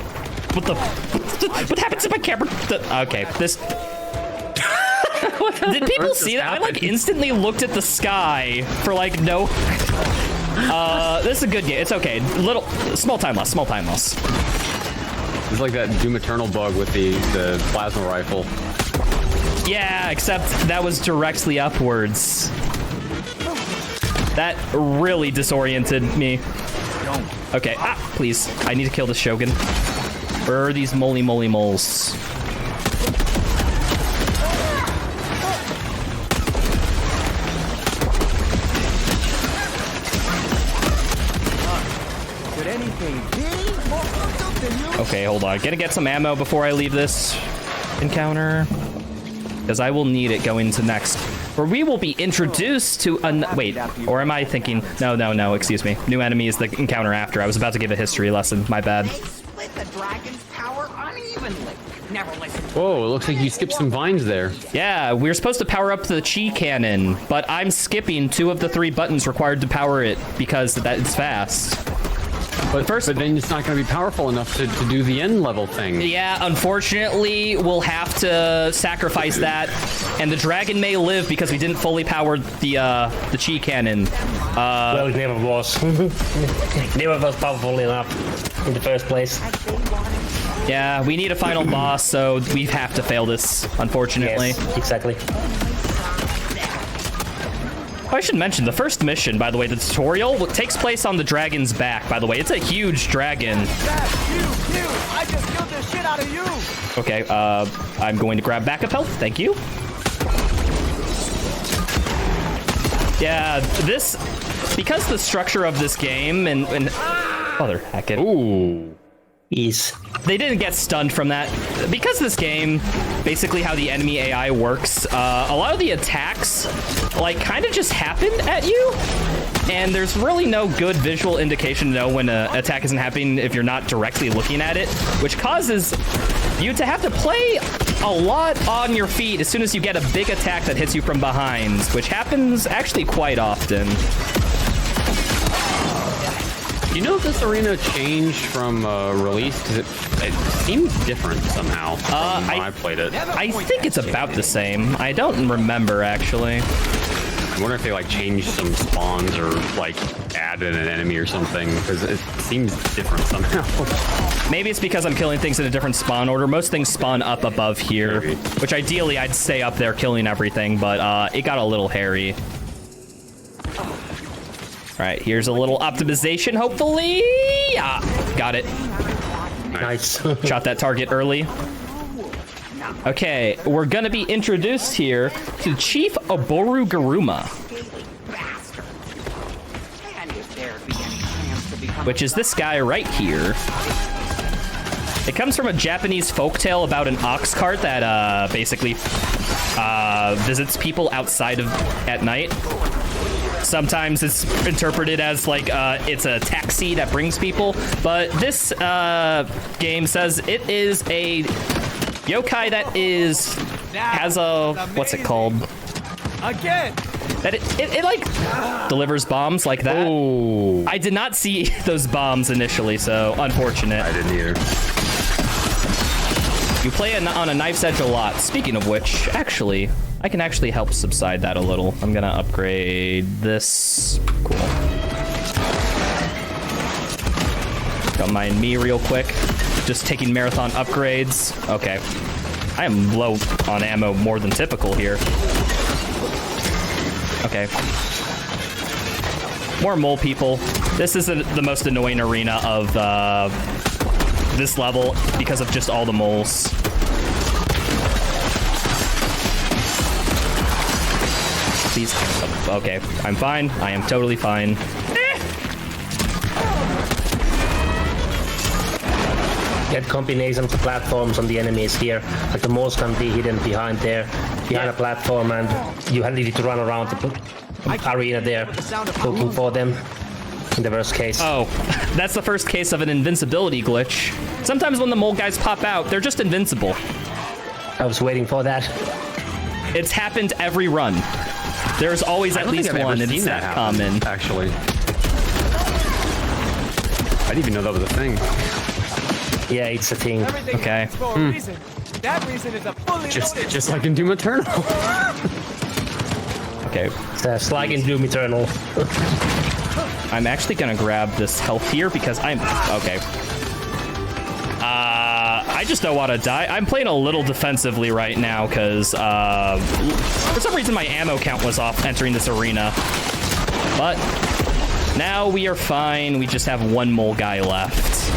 What happens if my camera? Okay, this. Did people see that? I like instantly looked at the sky for like no. This is a good game. It's okay. Small time loss. Small time loss. It's like that Doom Eternal bug with the plasma rifle. Yeah, except that was directly upwards. That really disoriented me. Okay, please. I need to kill the Shogun. Where are these moly moles? Could anything be more fucked up than you? Okay, hold on. Gonna get some ammo before I leave this. encounter, because I will need it going to next, where we will be introduced to wait, or am I thinking? No, excuse me. New enemy is the encounter after. I was about to give a history lesson. My bad. They split the dragon's power unevenly. Never listen to Whoa, it looks like you skipped some vines there. Yeah, we're supposed to power up the chi cannon, but I'm skipping 2 of the 3 buttons required to power it because it's fast. But then it's not going to be powerful enough to do the end level thing. Yeah, unfortunately, we'll have to sacrifice that, and the dragon may live because we didn't fully power the chi cannon. Well, it never was. Never was powerful enough in the first place. Yeah, we need a final boss, so we have to fail this, unfortunately. Yes, exactly. Oh, I should mention, the first mission, by the way, the tutorial, takes place on the dragon's back, by the way. It's a huge dragon. I just killed the shit out of you! Okay, I'm going to grab backup health. Thank you. Yeah, because the structure of this game and mother heck it. Ooh. They didn't get stunned from that. Because this game, basically how the enemy AI works, a lot of the attacks, like, kind of just happen at you. And there's really no good visual indication to know when an attack isn't happening if you're not directly looking at it, which causes you to have to play a lot on your feet as soon as you get a big attack that hits you from behind, which happens actually quite often. Do you know if this arena changed from release? Because it seemed different somehow from when I played it. I think it's about the same. I don't remember, actually. I wonder if they like changed some spawns or like added an enemy or something, because it seems different somehow. Maybe it's because I'm killing things in a different spawn order. Most things spawn up above here, Maybe. which ideally I'd stay up there killing everything, but it got a little hairy. All right, here's a little optimization, hopefully. Ah, got it. Nice. Shot that target early. Okay, we're gonna be introduced here to Chief Oboru Garuma, which is this guy right here. It comes from a Japanese folktale about an ox cart that basically visits people outside of at night. Sometimes it's interpreted as like it's a taxi that brings people, but this game says it is a yokai that has a what's it called? Again! That it like delivers bombs like that. Oh, I did not see those bombs initially, so unfortunate. I didn't either. You play on a knife's edge a lot. Speaking of which, actually, I can actually help subside that a little. I'm gonna upgrade this. Cool. Don't mind me real quick. Just taking marathon upgrades. Okay. I am low on ammo more than typical here. Okay. More mole people. This is the most annoying arena of this level because of just all the moles. Please. Okay, I'm fine. I am totally fine. Get combinations of platforms on the enemies here. Like the moles can be hidden behind a platform, and you need to run around the arena there looking for them. In the worst case. Oh, that's the first case of an invincibility glitch. Sometimes when the mole guys pop out, they're just invincible. I was waiting for that. It's happened every run. There's always at least one, and it's that common. Actually, I didn't even know that was a thing. Yeah, it's a thing. Okay. For a reason. That reason is a fully loaded... Just like in Doom Eternal. Okay. It's like in Doom Eternal. I'm actually gonna grab this health here because I'm okay. I just don't want to die. I'm playing a little defensively right now because for some reason my ammo count was off entering this arena. But now we are fine. We just have one mole guy left.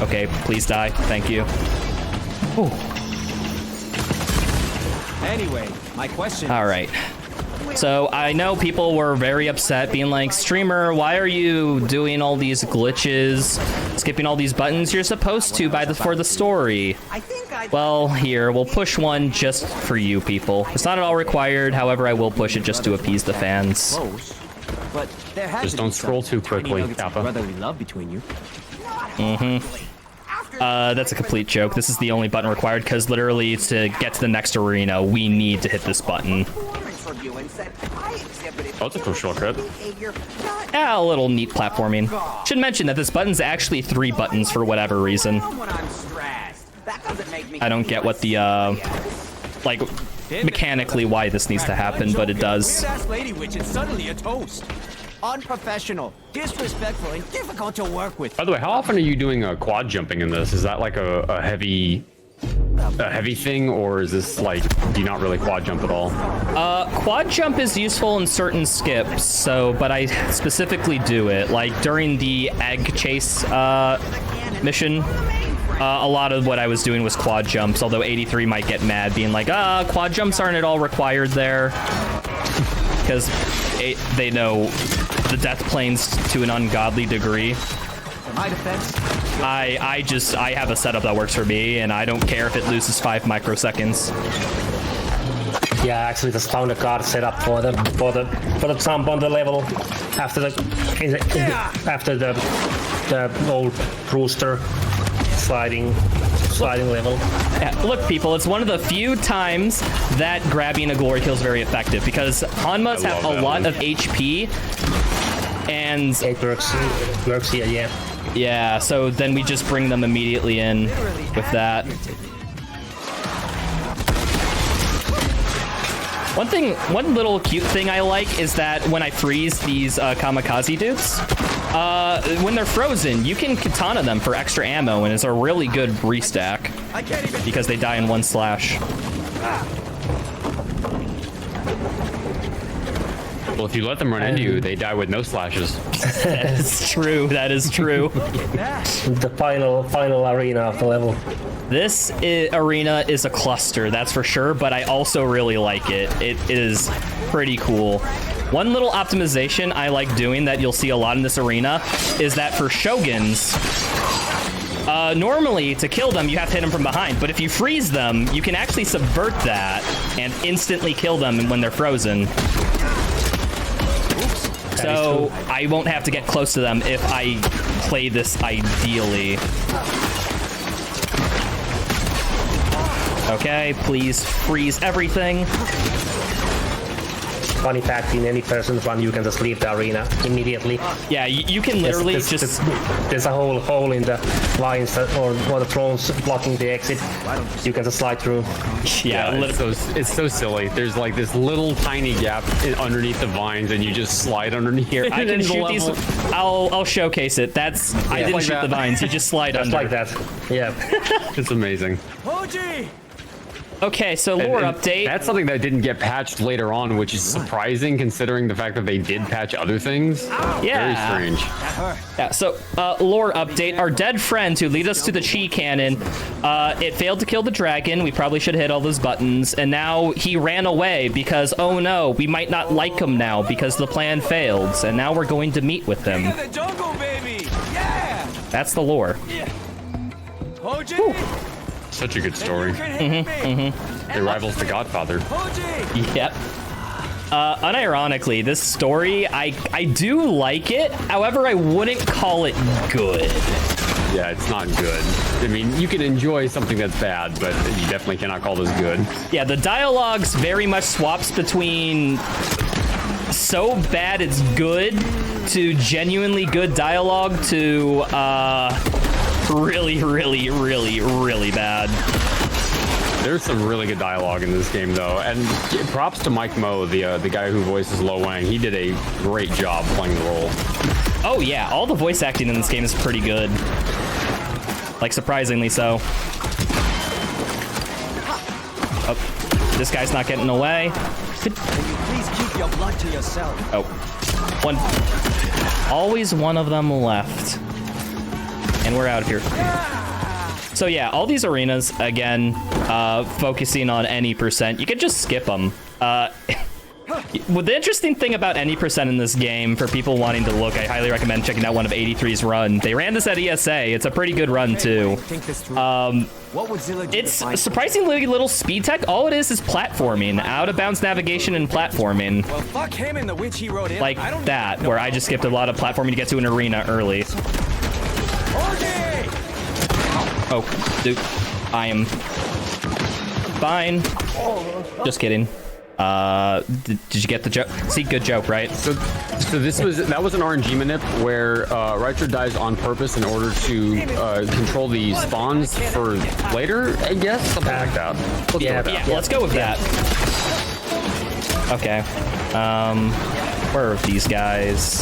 Okay, please die. Thank you. Ooh. Anyway, my question All right. So I know people were very upset, being like, streamer, why are you doing all these glitches, skipping all these buttons? You're supposed to for the story. Well, here, we'll push one just for you people. It's not at all required, however, I will push it just to appease the fans. But there has Just to don't be scroll some too quickly, tiny nuggets of Kappa. brotherly love between you. That's a complete joke. This is the only button required, because literally to get to the next arena, we need to hit this button. Oh, it's a cool shortcut. Yeah, a little neat platforming. Should mention that this button's actually 3 buttons for whatever reason. I don't get what the, like, mechanically why this needs to happen, but it does. Lady witch is suddenly a toast. Unprofessional, disrespectful, and difficult to work with. By the way, how often are you doing quad jumping in this? Is that like a heavy thing, or is this like, do you not really quad jump at all? Quad jump is useful in certain skips, but I specifically do it. Like during the egg chase mission, a lot of what I was doing was quad jumps, although 83 might get mad being like, quad jumps aren't at all required there. Because they know the death planes to an ungodly degree. My defense. I have a setup that works for me, and I don't care if it loses 5 microseconds. Yeah, actually just found a card set up for the jump on the level after the old rooster sliding level. Yeah, look, people, it's one of the few times that grabbing a glory kill is very effective, because Hanmas have a lot of HP, and it works here, yeah. Yeah, so then we just bring them immediately in with that. One little cute thing I like is that when I freeze these kamikaze dudes, when they're frozen, you can katana them for extra ammo, and it's a really good restack because they die in 1 slash. Well, if you let them run into you, they die with no slashes. That is true. That is true. The final arena of the level. This arena is a cluster, that's for sure, but I also really like it. It is pretty cool. One little optimization I like doing that you'll see a lot in this arena is that for Shoguns, normally to kill them, you have to hit them from behind, but if you freeze them, you can actually subvert that and instantly kill them when they're frozen. So I won't have to get close to them if I play this ideally. Okay, please freeze everything. Funny fact, in any person's run, you can just leave the arena immediately. Yeah, you can literally there's a whole hole in the lines or the thrones blocking the exit. You can just slide through. Yeah, it's so silly. There's like this little tiny gap underneath the vines, and you just slide underneath. Here, I can shoot these. I'll showcase it. I didn't shoot the vines. You just slide under. Just like that. Yeah. It's amazing. Okay, so lore update. That's something that didn't get patched later on, which is surprising considering the fact that they did patch other things. Yeah. Very strange. Yeah, so lore update. Our dead friend who lead us to the chi cannon, it failed to kill the dragon. We probably should hit all those buttons. And now he ran away because, oh no, we might not like him now because the plan failed. And now we're going to meet with him. The jungle, baby. Yeah. That's the lore. Hoji. Such a good story. It rivals The Godfather. Yep. Unironically, this story, I do like it. However, I wouldn't call it good. Yeah, it's not good. I mean, you can enjoy something that's bad, but you definitely cannot call this good. Yeah, the dialogue's very much swaps between so bad it's good to genuinely good dialogue to really, really, really, really bad. There's some really good dialogue in this game, though, and props to Mike Moe, the guy who voices Lo Wang. He did a great job playing the role. Oh yeah, all the voice acting in this game is pretty good. Like, surprisingly so. Oh, this guy's not getting away. Please keep your blood to yourself. Oh, always one of them left. And we're out of here. So yeah, all these arenas, again, focusing on any percent. You could just skip them. Well, the interesting thing about any percent in this game, for people wanting to look, I highly recommend checking out one of 83's run. They ran this at ESA. It's a pretty good run too. It's surprisingly little speed tech. All it is platforming, out of bounds navigation and platforming. Well, fuck him and the witch he wrote in. Like that, where I just skipped a lot of platforming to get to an arena early. Oh, dude, I am fine. Just kidding. Did you get the joke? See, good joke, right? So that was an RNG manip where Rycher dies on purpose in order to control the spawns for later, I guess, something like that. Let's go with that. Okay. Where are these guys?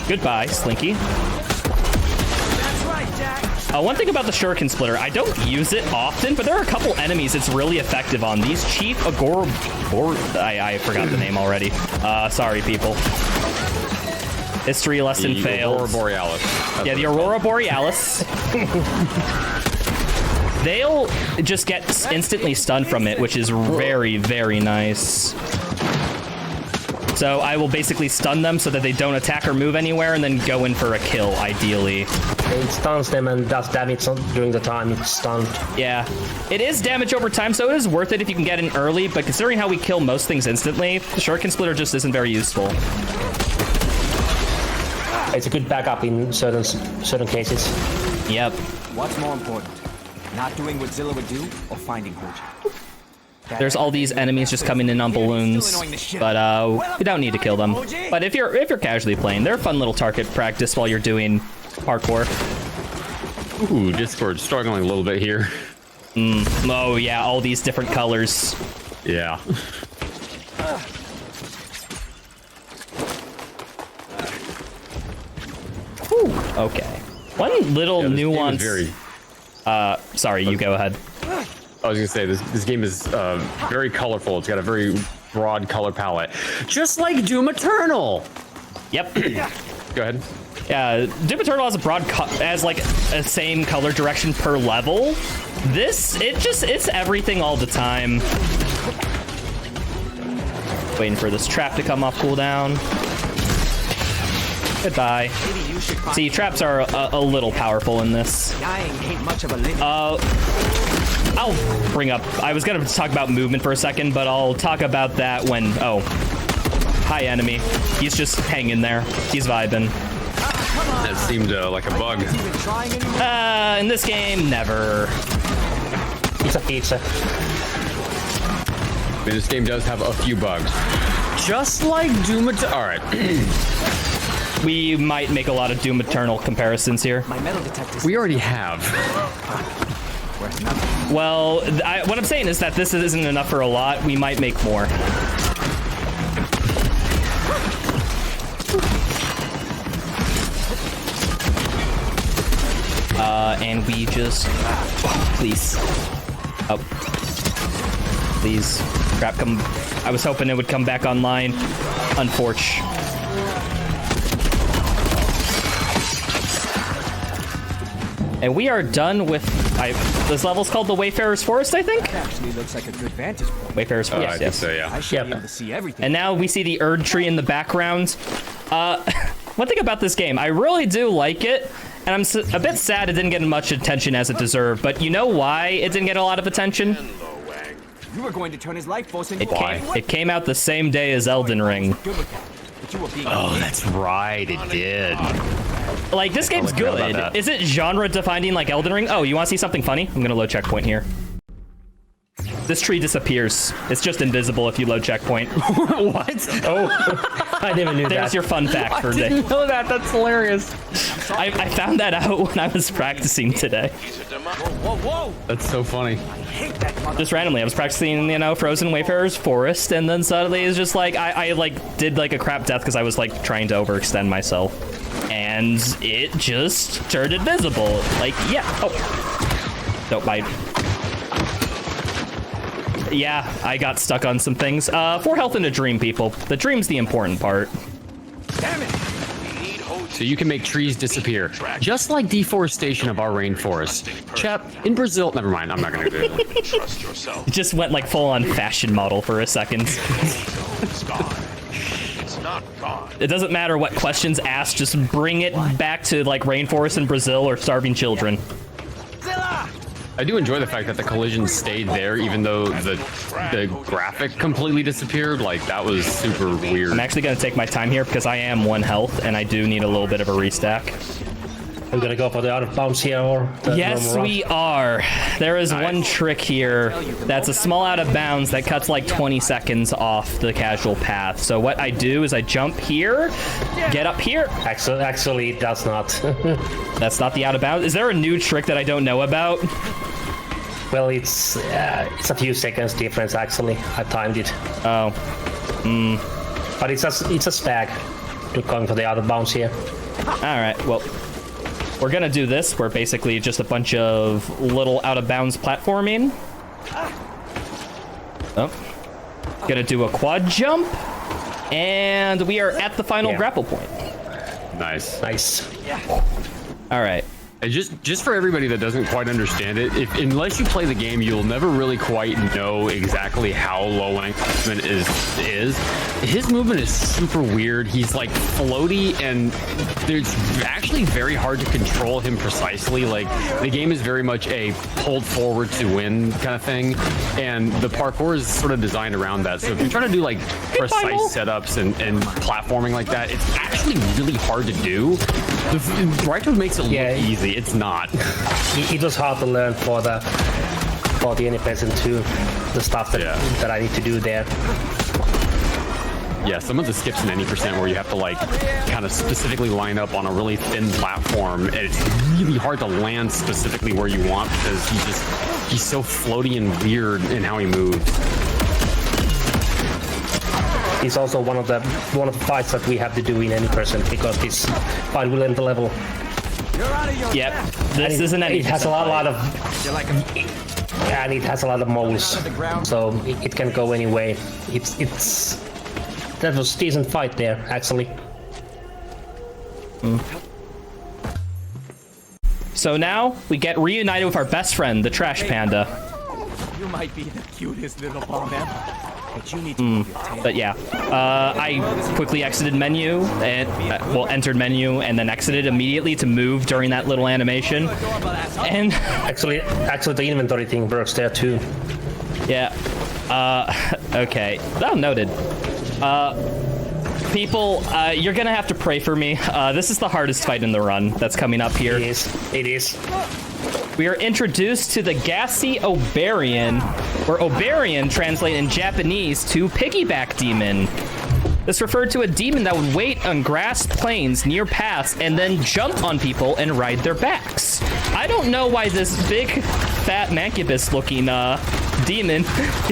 Goodbye, Slinky. One thing about the Shuriken Splitter, I don't use it often, but there are a couple enemies it's really effective on. These Chief I forgot the name already. Sorry, people. History lesson failed. Aurora Borealis. Yeah, the Aurora Borealis. They'll just get instantly stunned from it, which is very, very nice. So I will basically stun them so that they don't attack or move anywhere, and then go in for a kill, ideally. It stuns them and does damage during the time it's stunned. Yeah, it is damage over time, so it is worth it if you can get in early, but considering how we kill most things instantly, the Shuriken Splitter just isn't very useful. It's a good backup in certain cases. Yep. What's more important? Not doing what Zilla would do or finding Hoji? There's all these enemies just coming in on balloons, but we don't need to kill them. But if you're casually playing, they're a fun little target practice while you're doing parkour. Ooh, Discord struggling a little bit here. Oh yeah, all these different colors. Yeah. Whew, okay. One little nuance. Sorry, you go ahead. I was gonna say this game is very colorful. It's got a very broad color palette, just like Doom Eternal. Yep. Go ahead. Yeah, Doom Eternal has a has like a same color direction per level. It's everything all the time. Waiting for this trap to come off cooldown. Goodbye. See, traps are a little powerful in this. I'll bring up, I was gonna talk about movement for a second, but I'll talk about that when, hi enemy. He's just hanging there. He's vibing. That seemed like a bug. In this game, never. It's a pizza. I mean, this game does have a few bugs. Just like Doom Eternal. All right. We might make a lot of Doom Eternal comparisons here. We already have. Well, what I'm saying is that this isn't enough for a lot. We might make more. And we just... please. Oh. Please. Crap, come... I was hoping it would come back online. Unfortunate. And we are done with... this level's called the Wayfarer's Forest, I think? That actually looks like a good vantage point. Wayfarer's Forest, I think so, yeah. I should be able to see everything. And now we see the Erd tree in the background. One thing about this game, I really do like it, and I'm a bit sad it didn't get much attention as it deserved, but you know why it didn't get a lot of attention? You were going to turn his life force into It came out the same day as Elden Ring. Oh, that's right, it did. Like, this game's good. Is it genre defining like Elden Ring? Oh, you want to see something funny? I'm gonna load checkpoint here. This tree disappears. It's just invisible if you load checkpoint. What? Oh, I never knew that. There's your fun fact for today. I didn't know that. That's hilarious. I found that out when I was practicing today. Whoa! That's so funny. Just randomly, I was practicing, Frozen Wayfarer's Forest, and then suddenly it's just like, I like did like a crap death because I was like trying to overextend myself. And it just turned invisible. Like, yeah. Oh. Don't bite. Yeah, I got stuck on some things. 4 health in a dream, people. The dream's the important part. Damn it! so you can make trees disappear, just like deforestation of our rainforest. Chap, in Brazil, never mind, I'm not gonna do it. Trust yourself. It just went like full on fashion model for a second. It's gone. It's not gone. It doesn't matter what questions asked, just bring it back to like rainforest in Brazil or starving children. I do enjoy the fact that the collision stayed there, even though the graphic completely disappeared. Like, that was super weird. I'm actually gonna take my time here because I am 1 health and I do need a little bit of a restack. We're gonna go for the out of bounds here, or the Yes, normal we are. There is one trick here that's a small out of bounds that cuts like 20 seconds off the casual path. So what I do is I jump here, get up here. Actually, it does not. That's not the out of bounds. Is there a new trick that I don't know about? Well, it's a few seconds difference actually. I timed it. Oh. But it's a stag to going for the out of bounds here. All right, well, we're gonna do this. We're basically just a bunch of little out of bounds platforming. Oh. Gonna do a quad jump. And we are at the final grapple point. Nice. Nice. All right. And just for everybody that doesn't quite understand it, unless you play the game, you'll never really quite know exactly how low movement is. His movement is super weird. He's like floaty, and it's actually very hard to control him precisely. Like, the game is very much a pulled forward to win kind of thing, and the parkour is sort of designed around that. So if you're trying to do like precise setups and platforming like that, it's actually really hard to do. Right makes it look easy. It's not. It was hard to learn for the NPS too. The stuff that I need to do there. Yeah, some of the skips in any percent where you have to like kind of specifically line up on a really thin platform, and it's really hard to land specifically where you want because he's so floaty and weird in how he moves. It's also one of the fights that we have to do in any person because this fight will end the level. Yep. This isn't any. It has a lot of. And it has a lot of moles, so it can go any way. It's that was a decent fight there, actually. So now we get reunited with our best friend, the Trash Panda. You might be the cutest little bomb ever, but you need to move your tail. But yeah, I quickly exited menu and entered menu and then exited immediately to move during that little animation. And actually, the inventory thing works there too. Yeah. Okay. Oh, noted. People, you're gonna have to pray for me. This is the hardest fight in the run that's coming up here. It is. We are introduced to the gassy Obarian, where Obarian translates in Japanese to piggyback demon. This referred to a demon that would wait on grass plains near paths and then jump on people and ride their backs. I don't know why this big, fat mancubus looking demon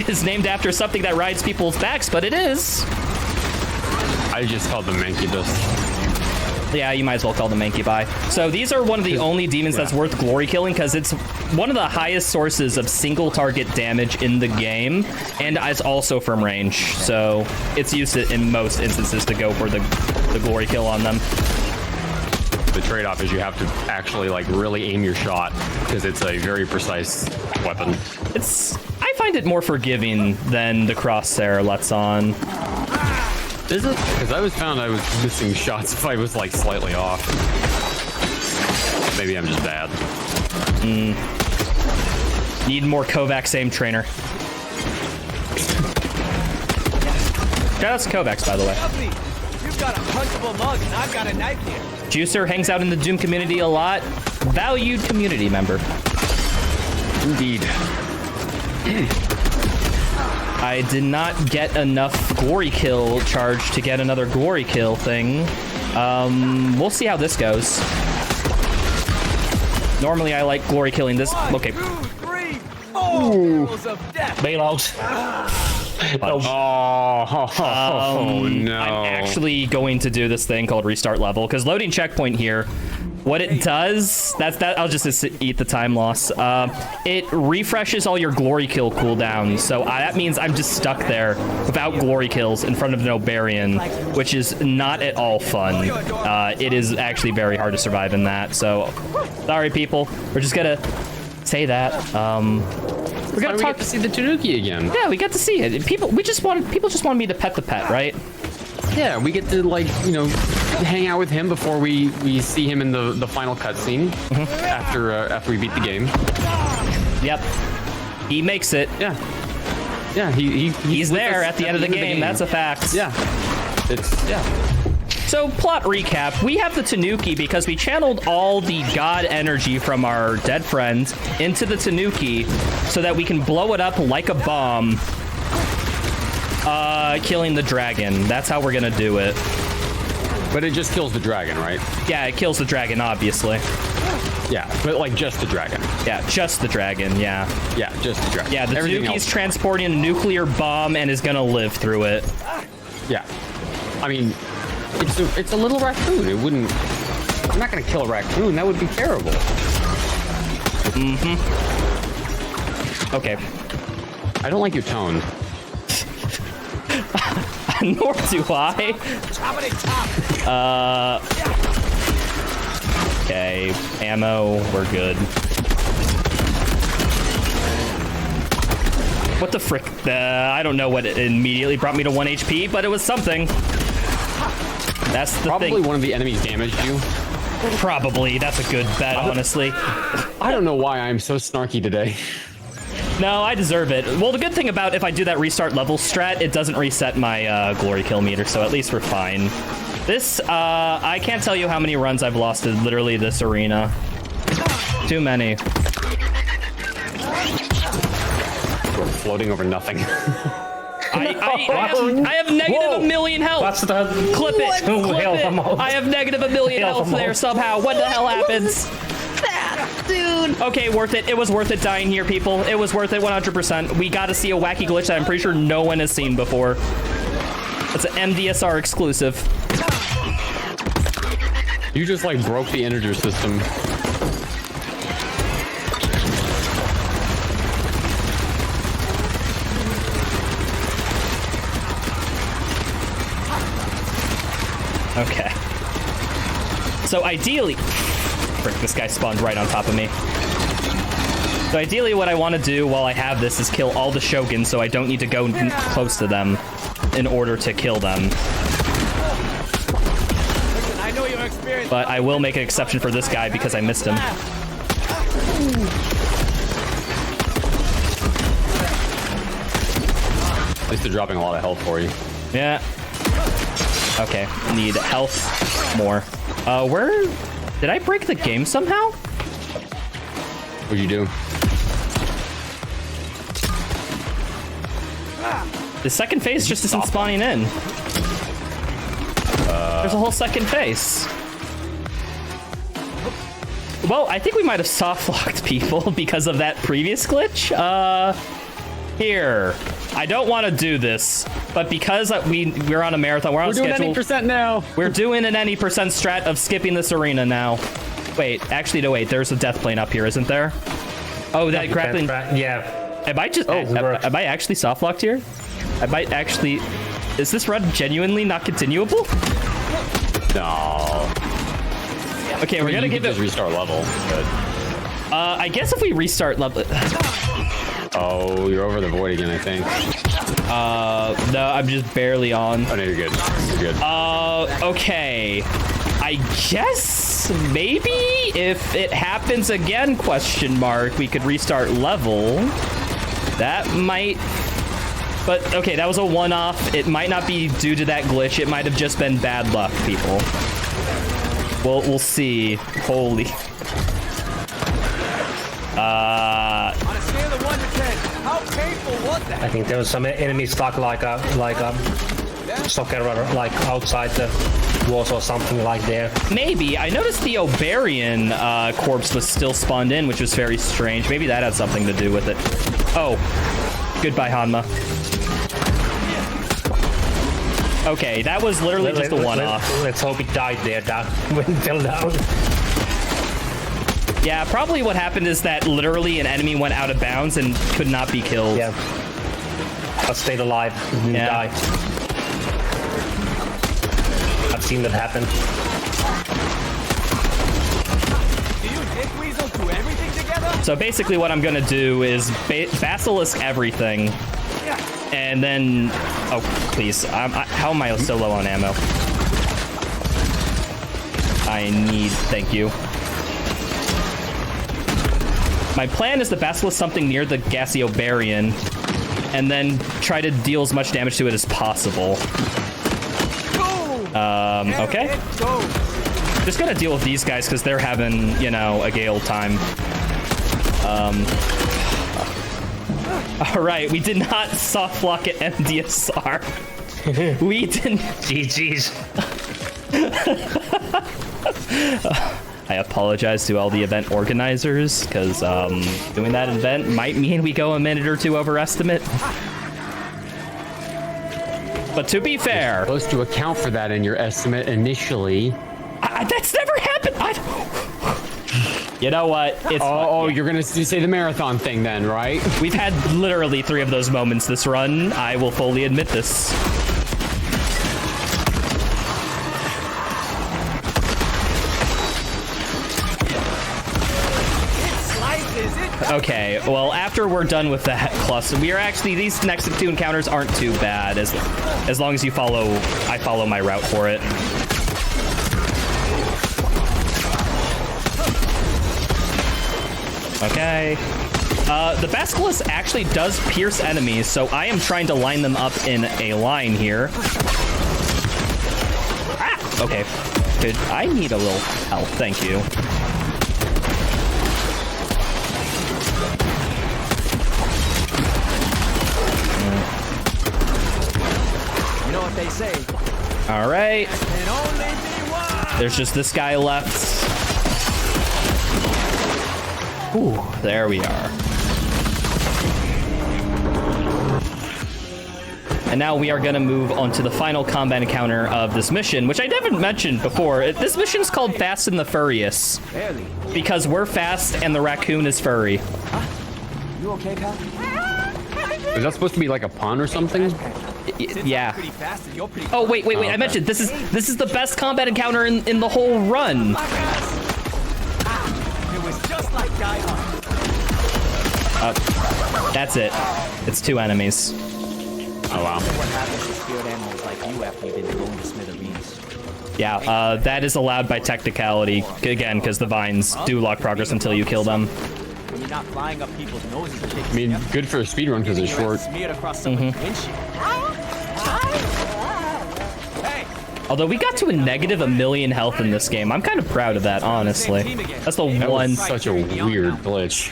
is named after something that rides people's backs, but it is. I just called them mancubus. Yeah, you might as well call them mancubi. So these are one of the only demons that's worth glory killing because it's one of the highest sources of single target damage in the game, and it's also from range. So it's used in most instances to go for the glory kill on them. The trade-off is you have to actually like really aim your shot because it's a very precise weapon. I find it more forgiving than the crosshair lets on. Is it? Because I found I was missing shots if I was like slightly off. Maybe I'm just bad. Need more Kovacs aim trainer. Shoutouts to Kovacs, by the way. You've got a punchable mug and I've got a knife here. Juicer hangs out in the Doom community a lot. Valued community member. Indeed. I did not get enough glory kill charge to get another glory kill thing. We'll see how this goes. Normally I like glory killing this. Okay. 1, 2, 3, 4 rules of death. Bailout. Oh no. I'm actually going to do this thing called restart level because loading checkpoint here What it does, I'll just eat the time loss. It refreshes all your glory kill cooldowns, so that means I'm just stuck there without glory kills in front of an Obarian, which is not at all fun. It is actually very hard to survive in that, so sorry people, we're just gonna say that. We're gonna get to see the Tanuki again. Yeah, we get to see it. People just want me to pet the pet, right? Yeah, we get to, like, you know, hang out with him before we see him in the final cutscene after we beat the game. Yep. He makes it. Yeah. Yeah, he's there at the end of the game. That's a fact. Yeah. So, plot recap. We have the Tanuki because we channeled all the god energy from our dead friends into the Tanuki so that we can blow it up like a bomb, killing the dragon. That's how we're gonna do it. But it just kills the dragon, right? Yeah, it kills the dragon, obviously. Yeah, but like just the dragon. Yeah, just the dragon, yeah. Yeah, just the dragon. Yeah, the Tanuki's transporting a nuclear bomb and is gonna live through it. Yeah. I mean, it's a little raccoon. It wouldn't... I'm not gonna kill a raccoon. That would be terrible. Mm-hmm. Okay. I don't like your tone. Nor do I. Okay, ammo, we're good. What the frick? I don't know what it immediately brought me to 1 HP, but it was something. That's the thing. Probably one of the enemies damaged you. Probably. That's a good bet, honestly. I don't know why I'm so snarky today. No, I deserve it. Well, the good thing about if I do that restart level strat, it doesn't reset my glory kill meter, so at least we're fine. This, I can't tell you how many runs I've lost to literally this arena. Too many. We're floating over nothing. I have negative 1 million health. What's the... Clip it. Clip it. I have negative 1 million health there somehow. What the hell happens? Dude. Okay, worth it. It was worth it dying here, people. It was worth it 100%. We got to see a wacky glitch that I'm pretty sure no one has seen before. It's an MDSR exclusive. You just, like, broke the integer system. Okay. So ideally... Frick, this guy spawned right on top of me. So ideally what I want to do while I have this is kill all the Shoguns so I don't need to go close to them in order to kill them. I know your experience. But I will make an exception for this guy because I missed him. At least they're dropping a lot of health for you. Yeah. Okay, need health more. Where... Did I break the game somehow? What'd you do? The second phase just isn't spawning in. There's a whole second phase. Well, I think we might have soft-locked people because of that previous glitch. Here. I don't want to do this, but because we're on a marathon, we're on schedule. We're doing 80% now. We're doing an 80% strat of skipping this arena now. Wait, actually, no, wait. There's a death plane up here, isn't there? Oh, that grappling. Yeah. Am I just? Am I actually soft locked here? I might actually. Is this run genuinely not continuable? No. Okay, we're gonna give it. Just restart level. But... I guess if we restart level. Oh, you're over the void again, I think. No, I'm just barely on. Oh, no, you're good. You're good. Okay. I guess maybe if it happens again, question mark, we could restart level. That might... But, okay, that was a one-off. It might not be due to that glitch. It might have just been bad luck, people. We'll see. Holy... On a scale of 1 to 10, how painful was that? I think there was some enemy stuck like a soccer like outside the walls or something like there. Maybe. I noticed the Obarian corpse was still spawned in, which was very strange. Maybe that had something to do with it. Oh. Goodbye, Hanma. Okay, that was literally just a one-off. Let's hope it died there, when it fell down. Yeah, probably what happened is that literally an enemy went out of bounds and could not be killed. Yeah. But stayed alive, didn't die. I've seen that happen. So basically what I'm gonna do is basilisk everything. And then... Oh, please. How am I so low on ammo? I need... Thank you. My plan is to basilisk something near the Gassiobarian and then try to deal as much damage to it as possible. Okay. Just gonna deal with these guys because they're having, you know, a gale time. All right, we did not soft lock at MDSR. We didn't. GG's. I apologize to all the event organizers because doing that event might mean we go a minute or two over estimate. But to be fair, you're supposed to account for that in your estimate initially. That's never happened. You know what? It's you're gonna say the marathon thing then, right? We've had literally 3 of those moments this run. I will fully admit this. Okay, well, after we're done with that cluster, we are actually, these next 2 encounters aren't too bad as long as I follow my route for it. Okay. The Basilisk actually does pierce enemies, so I am trying to line them up in a line here. Ah! Okay. Good. I need a little help. Thank you. You know what they say. All right. Can only be one. There's just this guy left. Ooh, there we are. And now we are going to move on to the final combat encounter of this mission, which I never mentioned before. This mission is called Fast and the Furious. Barely. Because we're fast and the raccoon is furry. You okay, pal? Is that supposed to be like a pun or something? Yeah. Oh, wait. Okay. I mentioned this is the best combat encounter in the whole run. Like Die Hard. That's it. It's 2 enemies. Oh, wow. What happens to spirit animals like you after you've been blown to smithereens? Yeah, that is allowed by technicality. Again, because the vines do lock progress until you kill them. When you're not flying up people's noses and I mean, good for a speedrun because it's short. Smeared across someone's windshield. Hey! Although we got to a negative 1,000,000 health in this game. I'm kind of proud of that, honestly. That's the one. Such a weird glitch.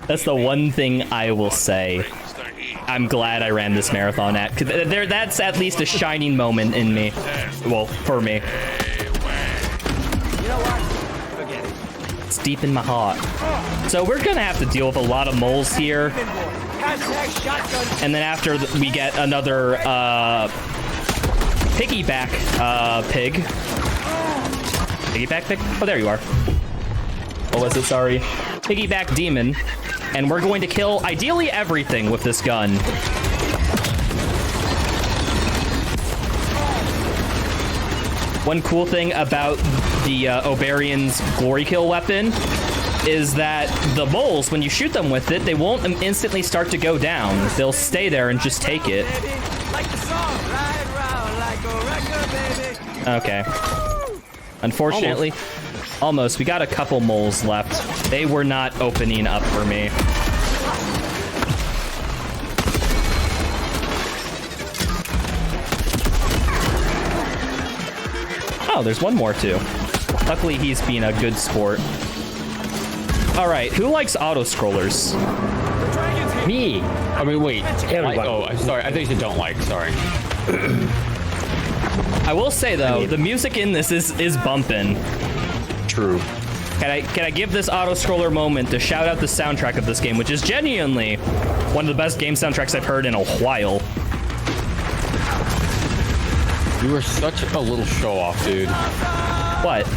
That's the one thing I will say. I'm glad I ran this marathon at. Cause that's at least a shining moment in me. Well, for me. You know what? Forget it. It's deep in my heart. So we're gonna have to deal with a lot of moles here. And then after we get another piggyback pig. Piggyback pig? Oh, there you are. What was it? Sorry. Piggyback demon. And we're going to kill ideally everything with this gun. One cool thing about the Obarian's glory kill weapon is that the moles, when you shoot them with it, they won't instantly start to go down. They'll stay there and just take it. Okay. Unfortunately, almost. We got a couple moles left. They were not opening up for me. Oh, there's one more too. Luckily, he's being a good sport. All right, who likes auto-scrollers? Me. I mean, wait. Oh, I'm sorry. I think you don't like. Sorry. I will say though, the music in this is bumping. True. Can I give this auto-scroller moment to shout out the soundtrack of this game, which is genuinely one of the best game soundtracks I've heard in a while. You are such a little show-off, dude. What?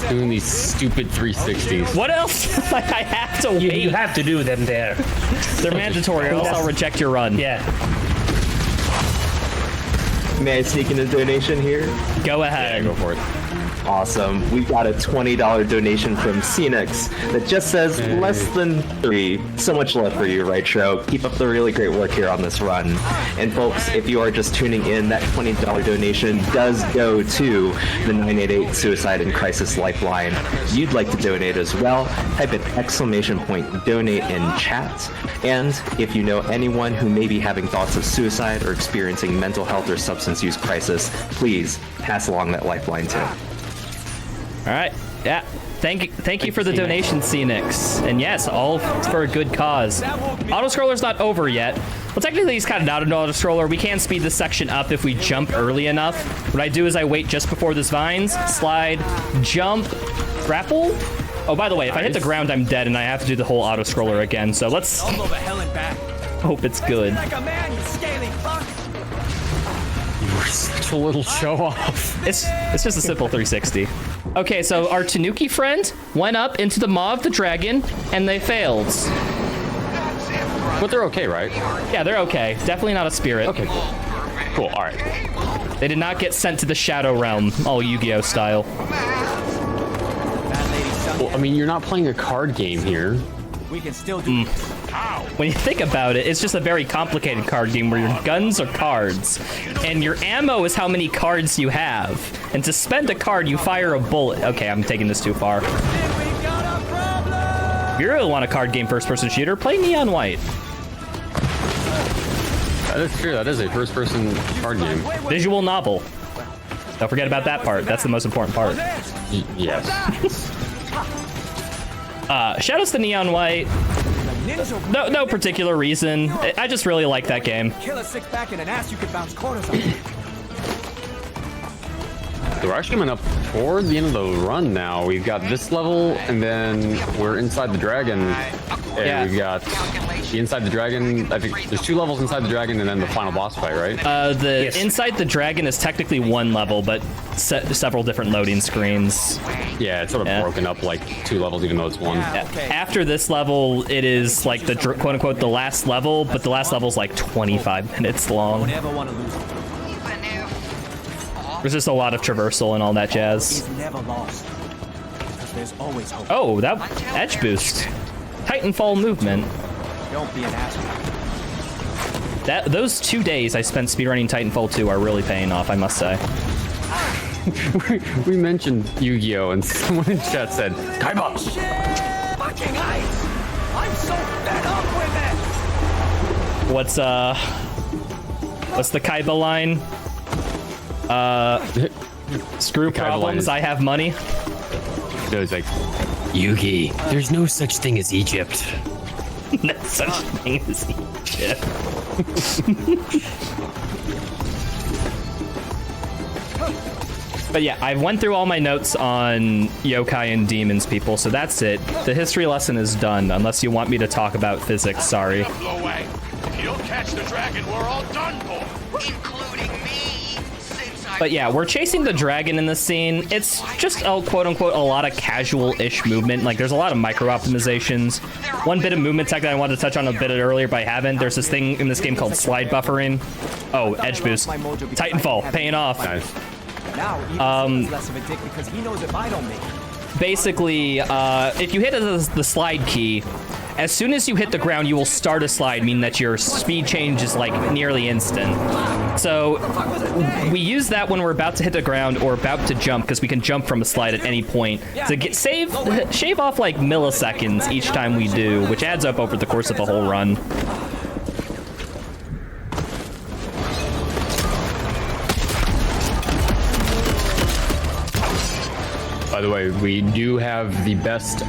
Doing these stupid 360s. What else? I have to wait. You have to do them there. They're mandatory, or else I'll reject your run. Yeah. May I sneak in a donation here? Go ahead. Yeah, go for it. Awesome. We've got a $20 donation from Phoenix that just says less than 3. So much love for you, Rightro. Keep up the really great work here on this run. And folks, if you are just tuning in, that $20 donation does go to the 988 Suicide and Crisis Lifeline. You'd like to donate as well, type an !donate in chat. And if you know anyone who may be having thoughts of suicide or experiencing mental health or substance use crisis, please pass along that lifeline too. All right. Yeah. Thank you for the donation, Phoenix. And yes, all for a good cause. Autoscroller's not over yet. Well, technically, he's kind of not an autoscroller. We can speed this section up if we jump early enough. What I do is I wait just before this vines, slide, jump, grapple. Oh, by the way, if I hit the ground, I'm dead, and I have to do the whole autoscroller again. So let's hope it's good. You're such a little show-off. It's just a simple 360. Okay, so our Tanuki friend went up into the maw of the dragon, and they failed. But they're okay, right? Yeah, they're okay. Definitely not a spirit. Okay, cool. All right. They did not get sent to the Shadow Realm, all Yu-Gi-Oh style. Well, I mean, you're not playing a card game here. We can still do this. When you think about it, it's just a very complicated card game where your guns are cards, and your ammo is how many cards you have. And to spend a card, you fire a bullet. Okay, I'm taking this too far. If you really want a card game first-person shooter, play Neon White. That is true. That is a first-person card game. Visual novel. Don't forget about that part. That's the most important part. Yes. Shout outs to Neon White. No particular reason. I just really like that game. Kill a six pack and an ass you could bounce corners on. So we're actually coming up toward the end of the run now. We've got this level, and then we're inside the dragon. And Yeah. we've got the inside the dragon. I think there's 2 levels inside the dragon, and then the final boss fight, right? The Inside the Dragon is technically 1 level, but several different loading screens. Yeah, it's sort of broken up like 2 levels, even though it's 1. After this level, it is like the quote-unquote the last level, but the last level is like 25 minutes long. Never want to lose. There's just a lot of traversal and all that jazz. He's never lost. Because there's always hope. Oh, that edge boost. Titanfall movement. Don't be an asshole. Those 2 days I spent speedrunning Titanfall 2 are really paying off, I must say. We mentioned Yu-Gi-Oh! And someone in chat said, Kaiba! Fucking ice! I'm so fed up with it! What's the Kaiba line? Screw problems, I have money. So it's like, Yugi, there's no such thing as Egypt. No such thing as Egypt. But yeah, I went through all my notes on yokai and demons, people, so that's it. The history lesson is done, unless you want me to talk about physics, sorry. Blow away. If you don't catch the dragon, we're all done for. Including me, since I But yeah, we're chasing the dragon in this scene. It's just a quote-unquote a lot of casual-ish movement. Like, there's a lot of micro-optimizations. One bit of movement tech that I wanted to touch on a bit earlier, but I haven't. There's this thing in this game called slide buffering. Oh, edge boost. Titanfall, paying off. Nice. Now, even less of a dick because he knows if I don't make it. Basically, if you hit the slide key, as soon as you hit the ground, you will start a slide, meaning that your speed change is like nearly instant. So we use that when we're about to hit the ground or about to jump, because we can jump from a slide at any point to shave off like milliseconds each time we do, which adds up over the course of a whole run. By the way, we do have the best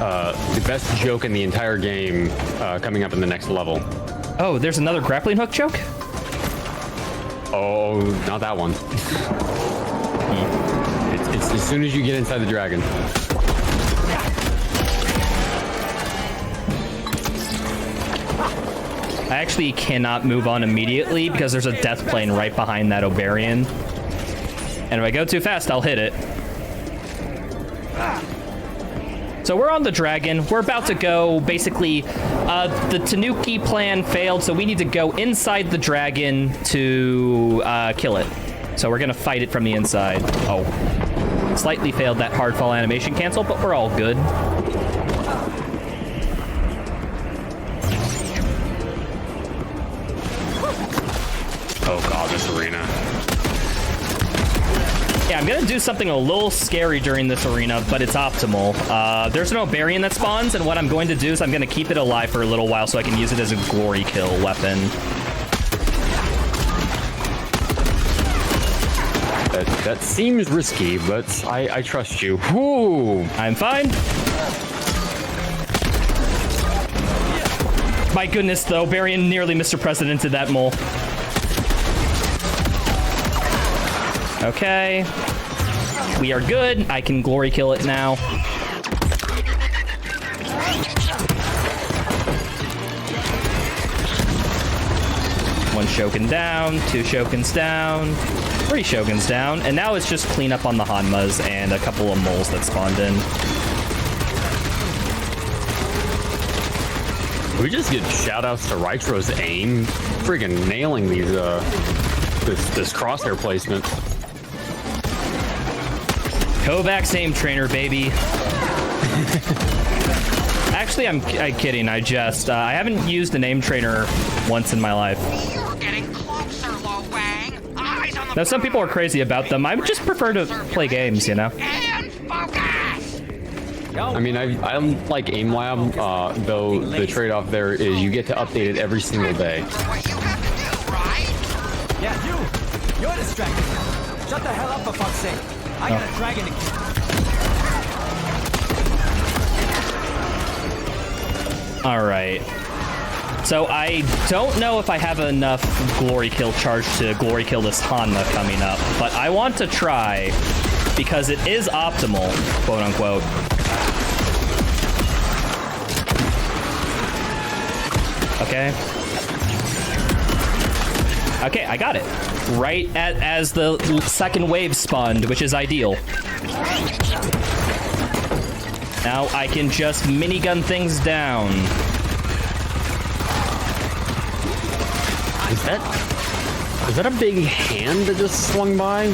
joke in the entire game coming up in the next level. Oh, there's another grappling hook joke? Oh, not that one. It's as soon as you get inside the dragon. I actually cannot move on immediately because there's a death plane right behind that Oberian. And if I go too fast, I'll hit it. So we're on the dragon. We're about to go, basically, the Tanuki plan failed, so we need to go inside the dragon to kill it. So we're gonna fight it from the inside. Oh, slightly failed that hard fall animation cancel, but we're all good. Oh god, this arena. Yeah, I'm gonna do something a little scary during this arena, but it's optimal. There's no Barian that spawns, and what I'm going to do is I'm gonna keep it alive for a little while so I can use it as a glory kill weapon. That seems risky, but I trust you. Whoo! I'm fine. My goodness, though, Barian nearly Mr. Presidented that mole. Okay. We are good. I can glory kill it now. One Shogun down, 2 Shoguns down, 3 Shoguns down, and now it's just clean up on the Hanmas and a couple of moles that spawned in. We just get shoutouts to Rytro's aim, friggin' nailing these this crosshair placement. Kovacs aim trainer, baby. Actually, I'm kidding. I haven't used an aim trainer once in my life. You're getting closer, Lo Wang. Eyes on the Now, some people are crazy about them. I would just prefer to play games, you know? and focus. I mean, I like AimLab, though the trade-off there is you get to update it every single day. What you have to do, right? Yeah, you're distracted. Shut the hell up, for fuck's sake. I got a dragon to kill. All right. So I don't know if I have enough glory kill charge to glory kill this Hanma coming up, but I want to try because it is optimal, quote unquote. Okay. Okay, I got it. Right as the second wave spawned, which is ideal. Now I can just minigun things down. Is that a big hand that just swung by?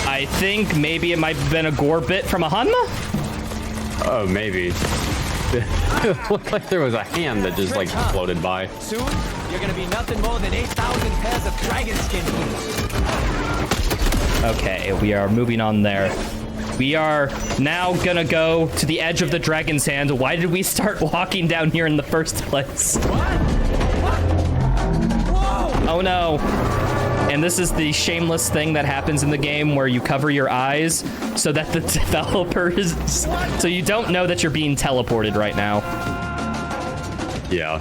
I think maybe it might have been a gore bit from a Hanma? Oh, maybe. It looked like there was a hand that just like floated by. Soon, you're gonna be nothing more than 8,000 pairs of dragon skin boots. Okay, we are moving on there. We are now gonna go to the edge of the dragon's hand. Why did we start walking down here in the first place? What? Whoa! Oh no. And this is the shameless thing that happens in the game where you cover your eyes so that the developers, so you don't know that you're being teleported right now. Yeah,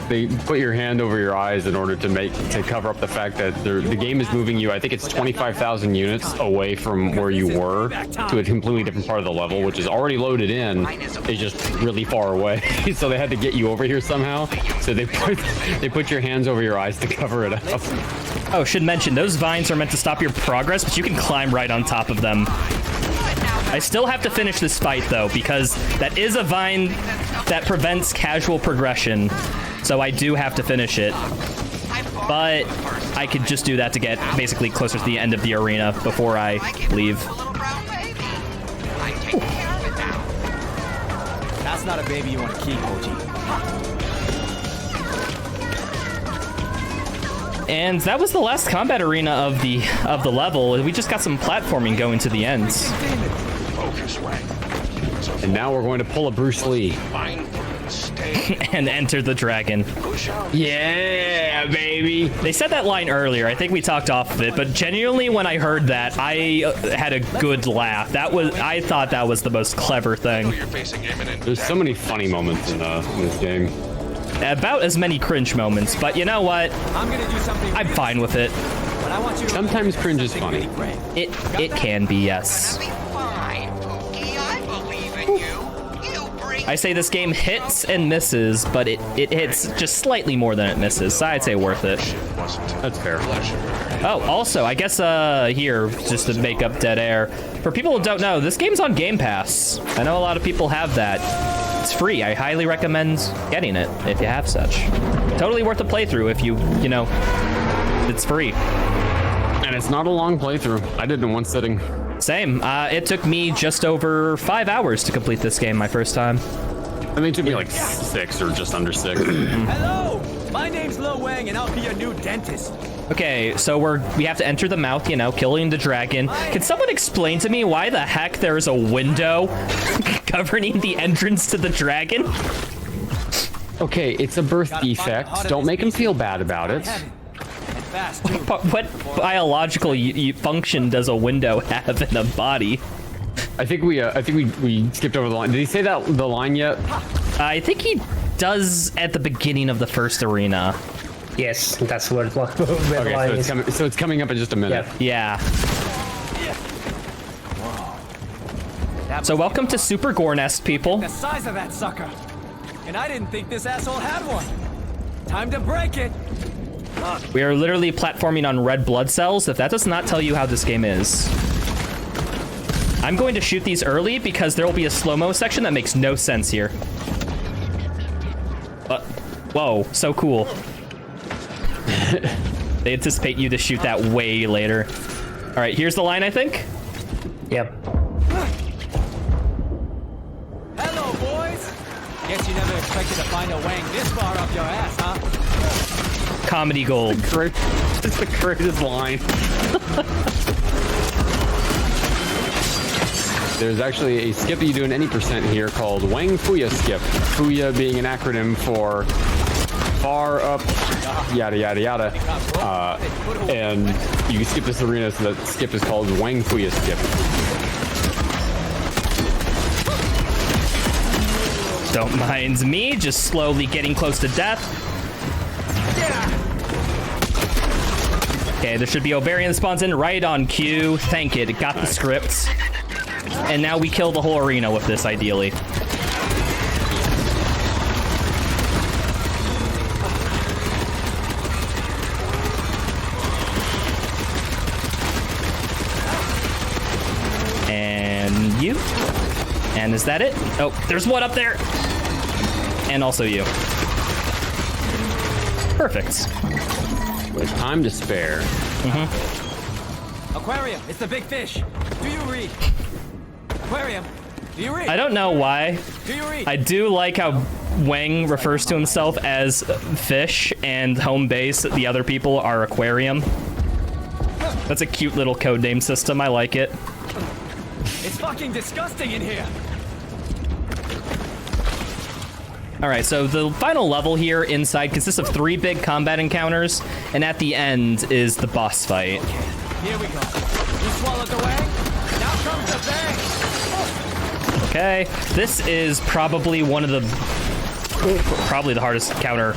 they put your hand over your eyes in order to cover up the fact that the game is moving you. I think it's 25,000 units away from where you were to a completely different part of the level, which is already loaded in. It's just really far away, so they had to get you over here somehow. So they put your hands over your eyes to cover it up. Oh, should mention those vines are meant to stop your progress, but you can climb right on top of them. I still have to finish this fight though, because that is a vine that prevents casual progression. So I do have to finish it, but I could just do that to get basically closer to the end of the arena before I leave. That's not a baby you want to keep, OG. And that was the last combat arena of the level. We just got some platforming going to the ends. Focus, Wang. And now we're going to pull a Bruce Lee. Stay. And enter the dragon. Yeah, baby. They said that line earlier. I think we talked off of it, but genuinely when I heard that, I had a good laugh. I thought that was the most clever thing. You're facing imminent There's so many funny moments in this game. About as many cringe moments, but you know what? I'm gonna do something. I'm fine with it. But I want you to Sometimes cringe is funny. It can be, yes. That'll be fine, Pookie. I believe in you. You bring I say this game hits and misses, but it hits just slightly more than it misses, so I'd say worth it. That's fair. Oh, also, I guess here, just to make up dead air, for people who don't know, this game's on Game Pass. I know a lot of people have that. It's free. I highly recommend getting it if you have such. Totally worth a playthrough if you know, it's free. And it's not a long playthrough. I did it in one sitting. Same. It took me just over 5 hours to complete this game my first time. I think it took me like 6 or just under 6. Hello, my name's Lo Wang, and I'll be your new dentist. Okay, so we have to enter the mouth, you know, killing the dragon. Can someone explain to me why the heck there's a window governing the entrance to the dragon? Okay, it's a birth defect. Don't make him feel bad about it. What biological function does a window have in a body? I think we skipped over the line. Did he say the line yet? I think he does at the beginning of the first arena. Yes, that's where the Okay, line so is. it's coming up in just a minute. Yeah. Yeah. So welcome to Super Gore Nest, people. The size of that sucker. And I didn't think this asshole had one. Time to break it. We are literally platforming on red blood cells. If that does not tell you how this game is. I'm going to shoot these early because there will be a slow-mo section that makes no sense here. Whoa, so cool. They anticipate you to shoot that way later. All right, here's the line, I think. Yep. Hello, boys. Guess you never expected to find a Wang this far up your ass, huh? Comedy gold. It's the greatest line. There's actually a skip that you do in any percent here called Wang Fuya skip. Fuya being an acronym for far up, yada yada yada. And you can skip this arena, so that skip is called Wang Fuya skip. Don't mind me, just slowly getting close to death. Okay, there should be Ovarian that spawns in right on cue. Thank it, it got the script. And now we kill the whole arena with this, ideally. And you. And is that it? Oh, there's one up there. And also you. Perfect. With time to spare. Aquarium, it's the big fish. Do you read? Aquarium, do you read? I don't know why. Do you read? I do like how Wang refers to himself as fish and home base. The other people are aquarium. That's a cute little code name system. I like it. It's fucking disgusting in here. All right, so the final level here inside consists of 3 big combat encounters, and at the end is the boss fight. Here we go. You swallowed the Wang. Now comes the bang. Okay, this is probably the hardest encounter.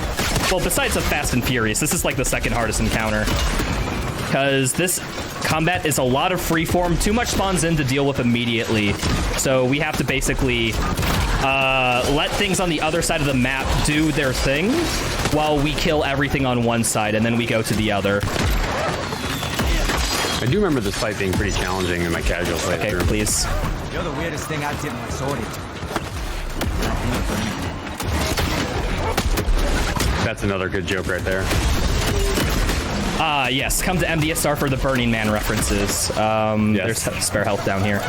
Well, besides the Fast and Furious, this is like the second hardest encounter. Because this combat is a lot of freeform. Too much spawns in to deal with immediately. So we have to basically let things on the other side of the map do their thing while we kill everything on one side, and then we go to the other. I do remember this fight being pretty challenging in my casual playthrough. Okay, please. You're the weirdest thing I did my sword into. That's another good joke right there. Yes, come to MDSR for the Burning Man references. Yes. There's spare health down here.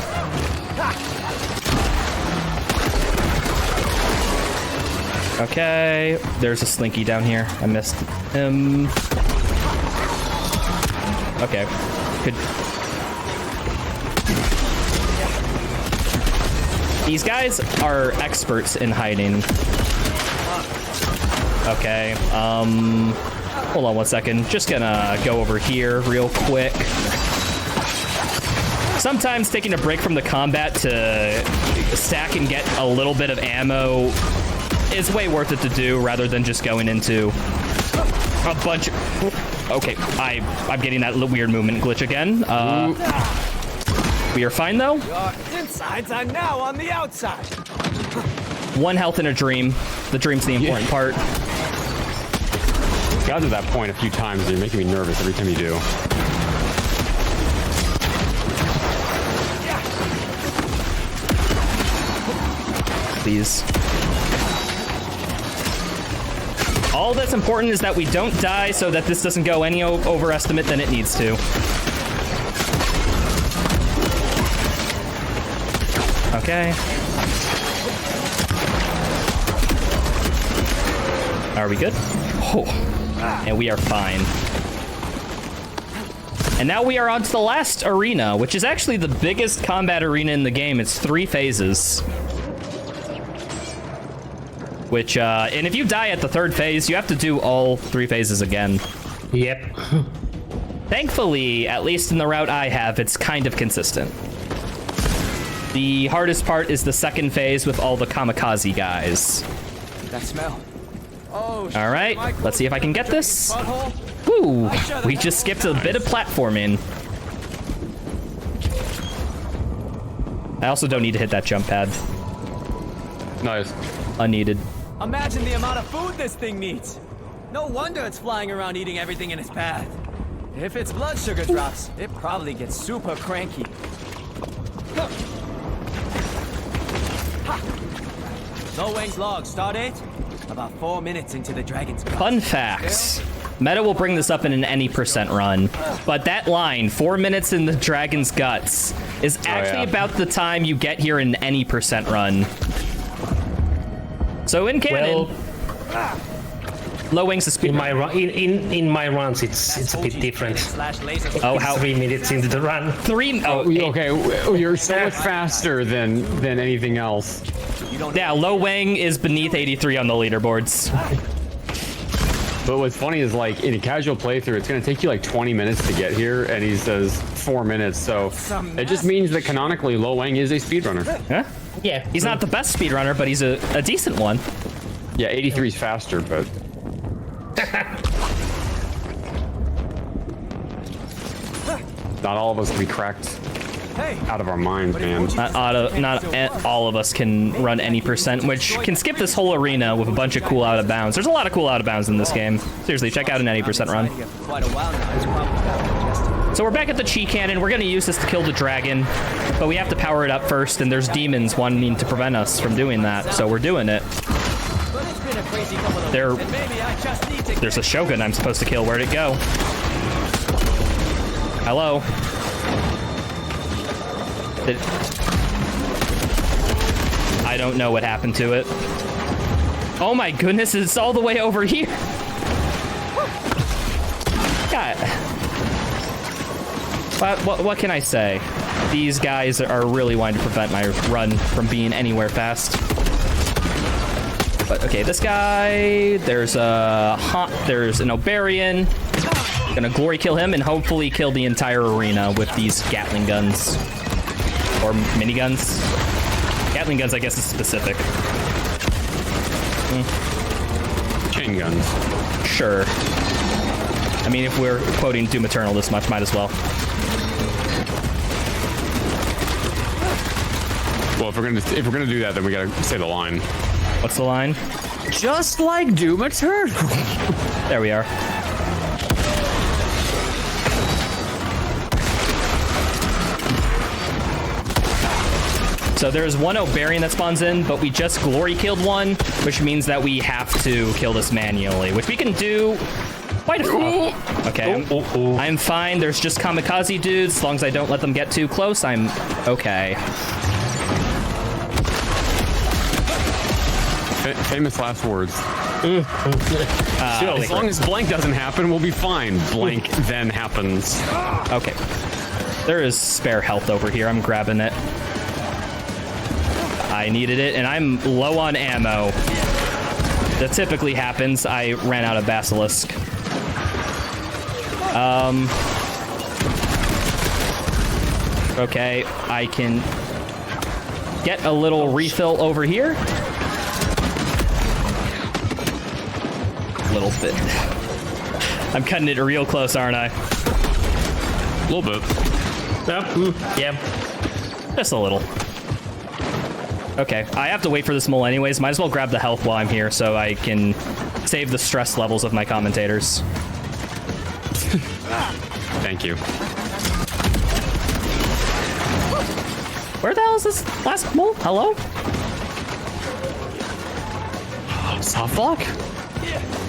Okay, there's a Slinky down here. I missed him. Okay, good. These guys are experts in hiding. Okay, hold on one second. Just gonna go over here real quick. Sometimes taking a break from the combat to stack and get a little bit of ammo is way worth it to do rather than just going into a bunch of... Okay, I'm getting that weird movement glitch again. We are fine though. Your insides are now on the outside. 1 health in a dream. The dream's the important part. Got to that point a few times, and you're making me nervous every time you do. Please. All that's important is that we don't die so that this doesn't go any overestimate than it needs to. Okay. Are we good? Oh. And we are fine. And now we are on to the last arena, which is actually the biggest combat arena in the game. It's 3 phases. Which, and if you die at the 3rd phase, you have to do all 3 phases again. Yep. Thankfully, at least in the route I have, it's kind of consistent. The hardest part is the 2nd phase with all the kamikaze guys. That smell. Oh, all right, let's see if I can get this. Woo, we just skipped a bit of platforming. I also don't need to hit that jump pad. Nice. Unneeded. Imagine the amount of food this thing needs. No wonder it's flying around eating everything in its path. If its blood sugar drops, it probably gets super cranky. No Wang's log, start date? About 4 minutes into the dragon's guts. Fun facts. Meta will bring this up in an any % run, but that line, 4 minutes in the dragon's guts, is actually about the time you get here in any % run. So in canon, low wings is speed. In my runs, it's a bit different. Oh, how 3 minutes into the run. 3. Oh, okay. You're so much faster than anything else. Yeah, Lo Wang is beneath 83 on the leaderboards. But what's funny is, like, in a casual playthrough, it's going to take you like 20 minutes to get here, and he says 4 minutes. So it just means that canonically, Lo Wang is a speedrunner. Huh? Yeah. He's not the best speedrunner, but he's a decent one. Yeah, 83 is faster, but... Not all of us can be cracked out of our minds, man. Not all of us can run any %, which can skip this whole arena with a bunch of cool out of bounds. There's a lot of cool out of bounds in this game. Seriously, check out an any % run. So we're back at the chi cannon. We're going to use this to kill the dragon, but we have to power it up first, and there's demons wanting to prevent us from doing that, so we're doing it. There's a Shogun I'm supposed to kill. Where'd it go? Hello? I don't know what happened to it. Oh my goodness, it's all the way over here. God. What can I say? These guys are really wanting to prevent my run from being anywhere fast. But okay, this guy, there's an Oberian. Gonna glory kill him and hopefully kill the entire arena with these Gatling guns. Or miniguns. Gatling guns, I guess, is specific. Chain guns. Sure. I mean, if we're quoting Doom Eternal this much, might as well. Well, if we're gonna do that, then we gotta say the line. What's the line? Just like Doom Eternal. There we are. So there's one Oberian that spawns in, but we just glory killed one, which means that we have to kill this manually, which we can do quite a few. Okay, I'm fine. There's just kamikaze dudes. As long as I don't let them get too close, I'm okay. Famous last words. As long as blank doesn't happen, we'll be fine. Blank then happens. Okay. There is spare health over here. I'm grabbing it. I needed it, and I'm low on ammo. That typically happens. I ran out of Basilisk. Okay, I can get a little refill over here. A little bit. I'm cutting it real close, aren't I? A little bit. Yep. Just a little. Okay, I have to wait for this mole anyways. Might as well grab the health while I'm here so I can save the stress levels of my commentators. Thank you. Where the hell is this last mole? Hello? Soft block?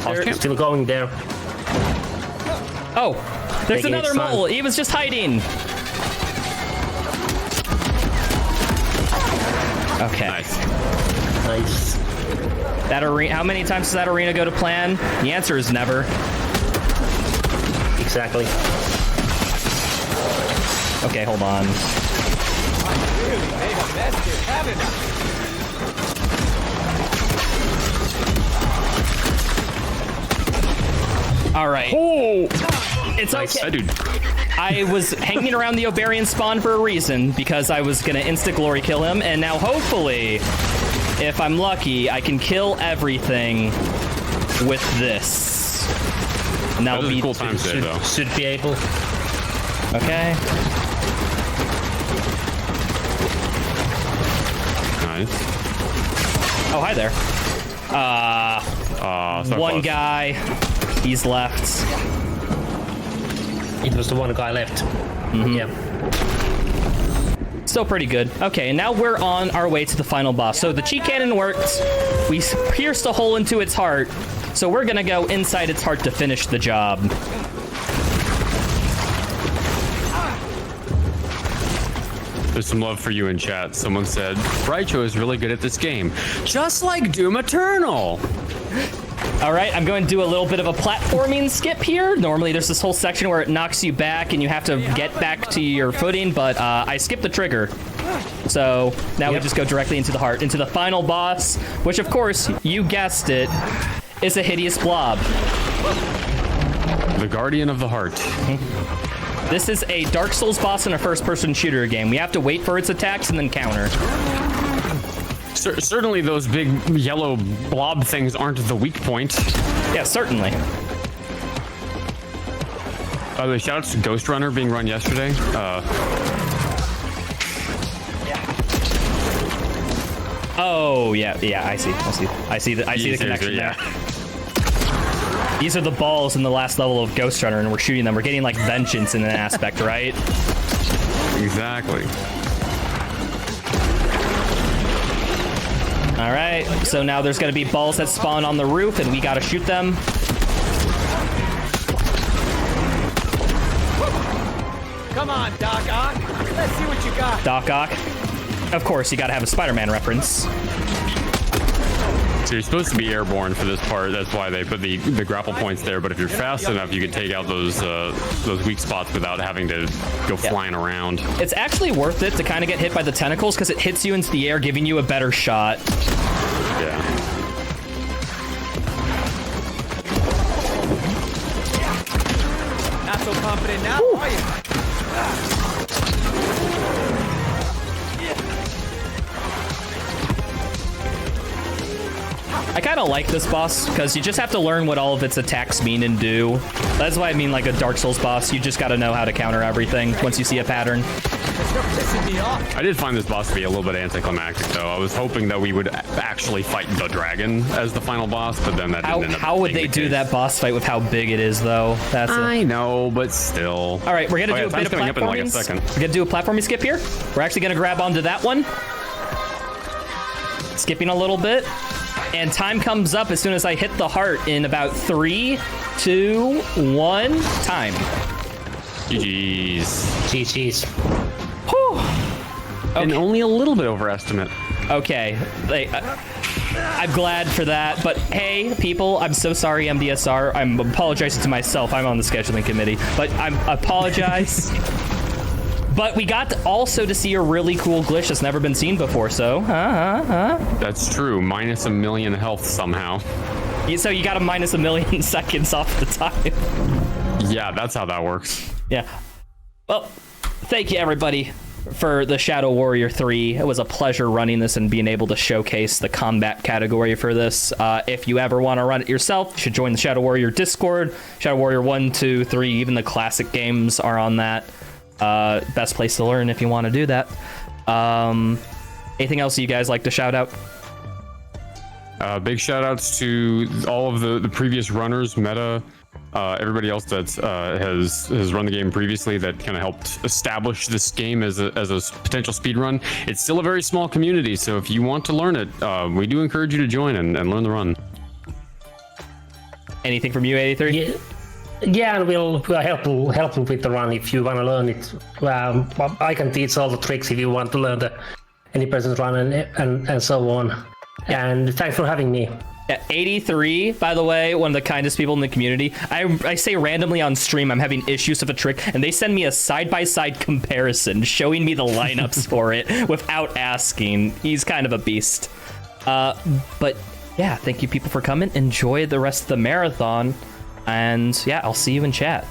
They're still going there. Oh, there's Taking another its time. mole. He was just hiding. Okay. Nice. That arena. How many times does that arena go to plan? The answer is never. Exactly. Okay, hold on. All right. Oh! It's okay. Dude. I was hanging around the Obarian spawn for a reason, because I was gonna insta-glory kill him, and now hopefully, if I'm lucky, I can kill everything with this. And That was a cool time save, though. Should be able. Okay. Nice. Oh, hi there. So One close. guy. He's left. It was the one guy left. Yeah. Still pretty good. Okay, and now we're on our way to the final boss. So the cheat cannon worked. We pierced a hole into its heart. So we're gonna go inside its heart to finish the job. There's some love for you in chat. Someone said, Raicho is really good at this game. Just like Doom Eternal. All right, I'm going to do a little bit of a platforming skip here. Normally there's this whole section where it knocks you back and you have to get back to your footing, but I skipped the trigger. So now we just go directly into the heart, into the final boss, which of course, you guessed it, is a hideous blob. The Guardian of the Heart. This is a Dark Souls boss in a first-person shooter game. We have to wait for its attacks and then counter. Certainly those big yellow blob things aren't the weak point. Yeah, certainly. By the way, shoutouts to Ghost Runner being run yesterday. Oh, yeah, I see the connection there. These are the balls in the last level of Ghost Runner, and we're shooting them. We're getting, like, vengeance in an aspect, right? Exactly. All right, so now there's going to be balls that spawn on the roof, and we got to shoot them. Come on, Doc Ock. Let's see what you got. Doc Ock. Of course, you got to have a Spider-Man reference. So you're supposed to be airborne for this part. That's why they put the grapple points there. But if you're fast enough, you can take out those weak spots without having to go flying around. It's actually worth it to kind of get hit by the tentacles because it hits you into the air, giving you a better shot. Yeah. Not so confident now, are you? I kind of like this boss because you just have to learn what all of its attacks mean and do. That's why I mean like a Dark Souls boss. You just got to know how to counter everything once you see a pattern. I did find this boss to be a little bit anticlimactic, though. I was hoping that we would actually fight the dragon as the final boss, but then that didn't end up How would being they the do case. that boss fight with how big it is, though? I know, but still. All right, we're gonna do a time's bit of coming up in like a platforming. second. We're gonna do a platforming skip here. We're actually gonna grab onto that one, skipping a little bit, and time comes up as soon as I hit the heart in about 3, 2, 1, time. GG's. GG's. And only a little bit overestimate. Okay, I'm glad for that, but hey, people, I'm so sorry, MDSR. I'm apologizing to myself. I'm on the scheduling committee, but I apologize. But we got also to see a really cool glitch that's never been seen before, so, That's true. Minus a million health somehow. So you got a minus 1,000,000 seconds off the time. Yeah, that's how that works. Yeah. Well, thank you, everybody, for the Shadow Warrior 3. It was a pleasure running this and being able to showcase the combat category for this. If you ever want to run it yourself, you should join the Shadow Warrior Discord. Shadow Warrior 1, 2, 3, even the classic games are on that. Best place to learn if you want to do that. Anything else you guys like to shout out? Big shout outs to all of the previous runners, Meta, everybody else that has run the game previously that kind of helped establish this game as a potential speedrun. It's still a very small community, so if you want to learn it, we do encourage you to join and learn the run. Anything from you, 83? Yeah, and we'll help you with the run if you want to learn it. I can teach all the tricks if you want to learn any person's run and so on. And thanks for having me. Yeah, 83, by the way, one of the kindest people in the community. I say randomly on stream I'm having issues with a trick, and they send me a side-by-side comparison showing me the lineups for it without asking. He's kind of a beast. But yeah, thank you people for coming. Enjoy the rest of the marathon. And yeah, I'll see you in chat.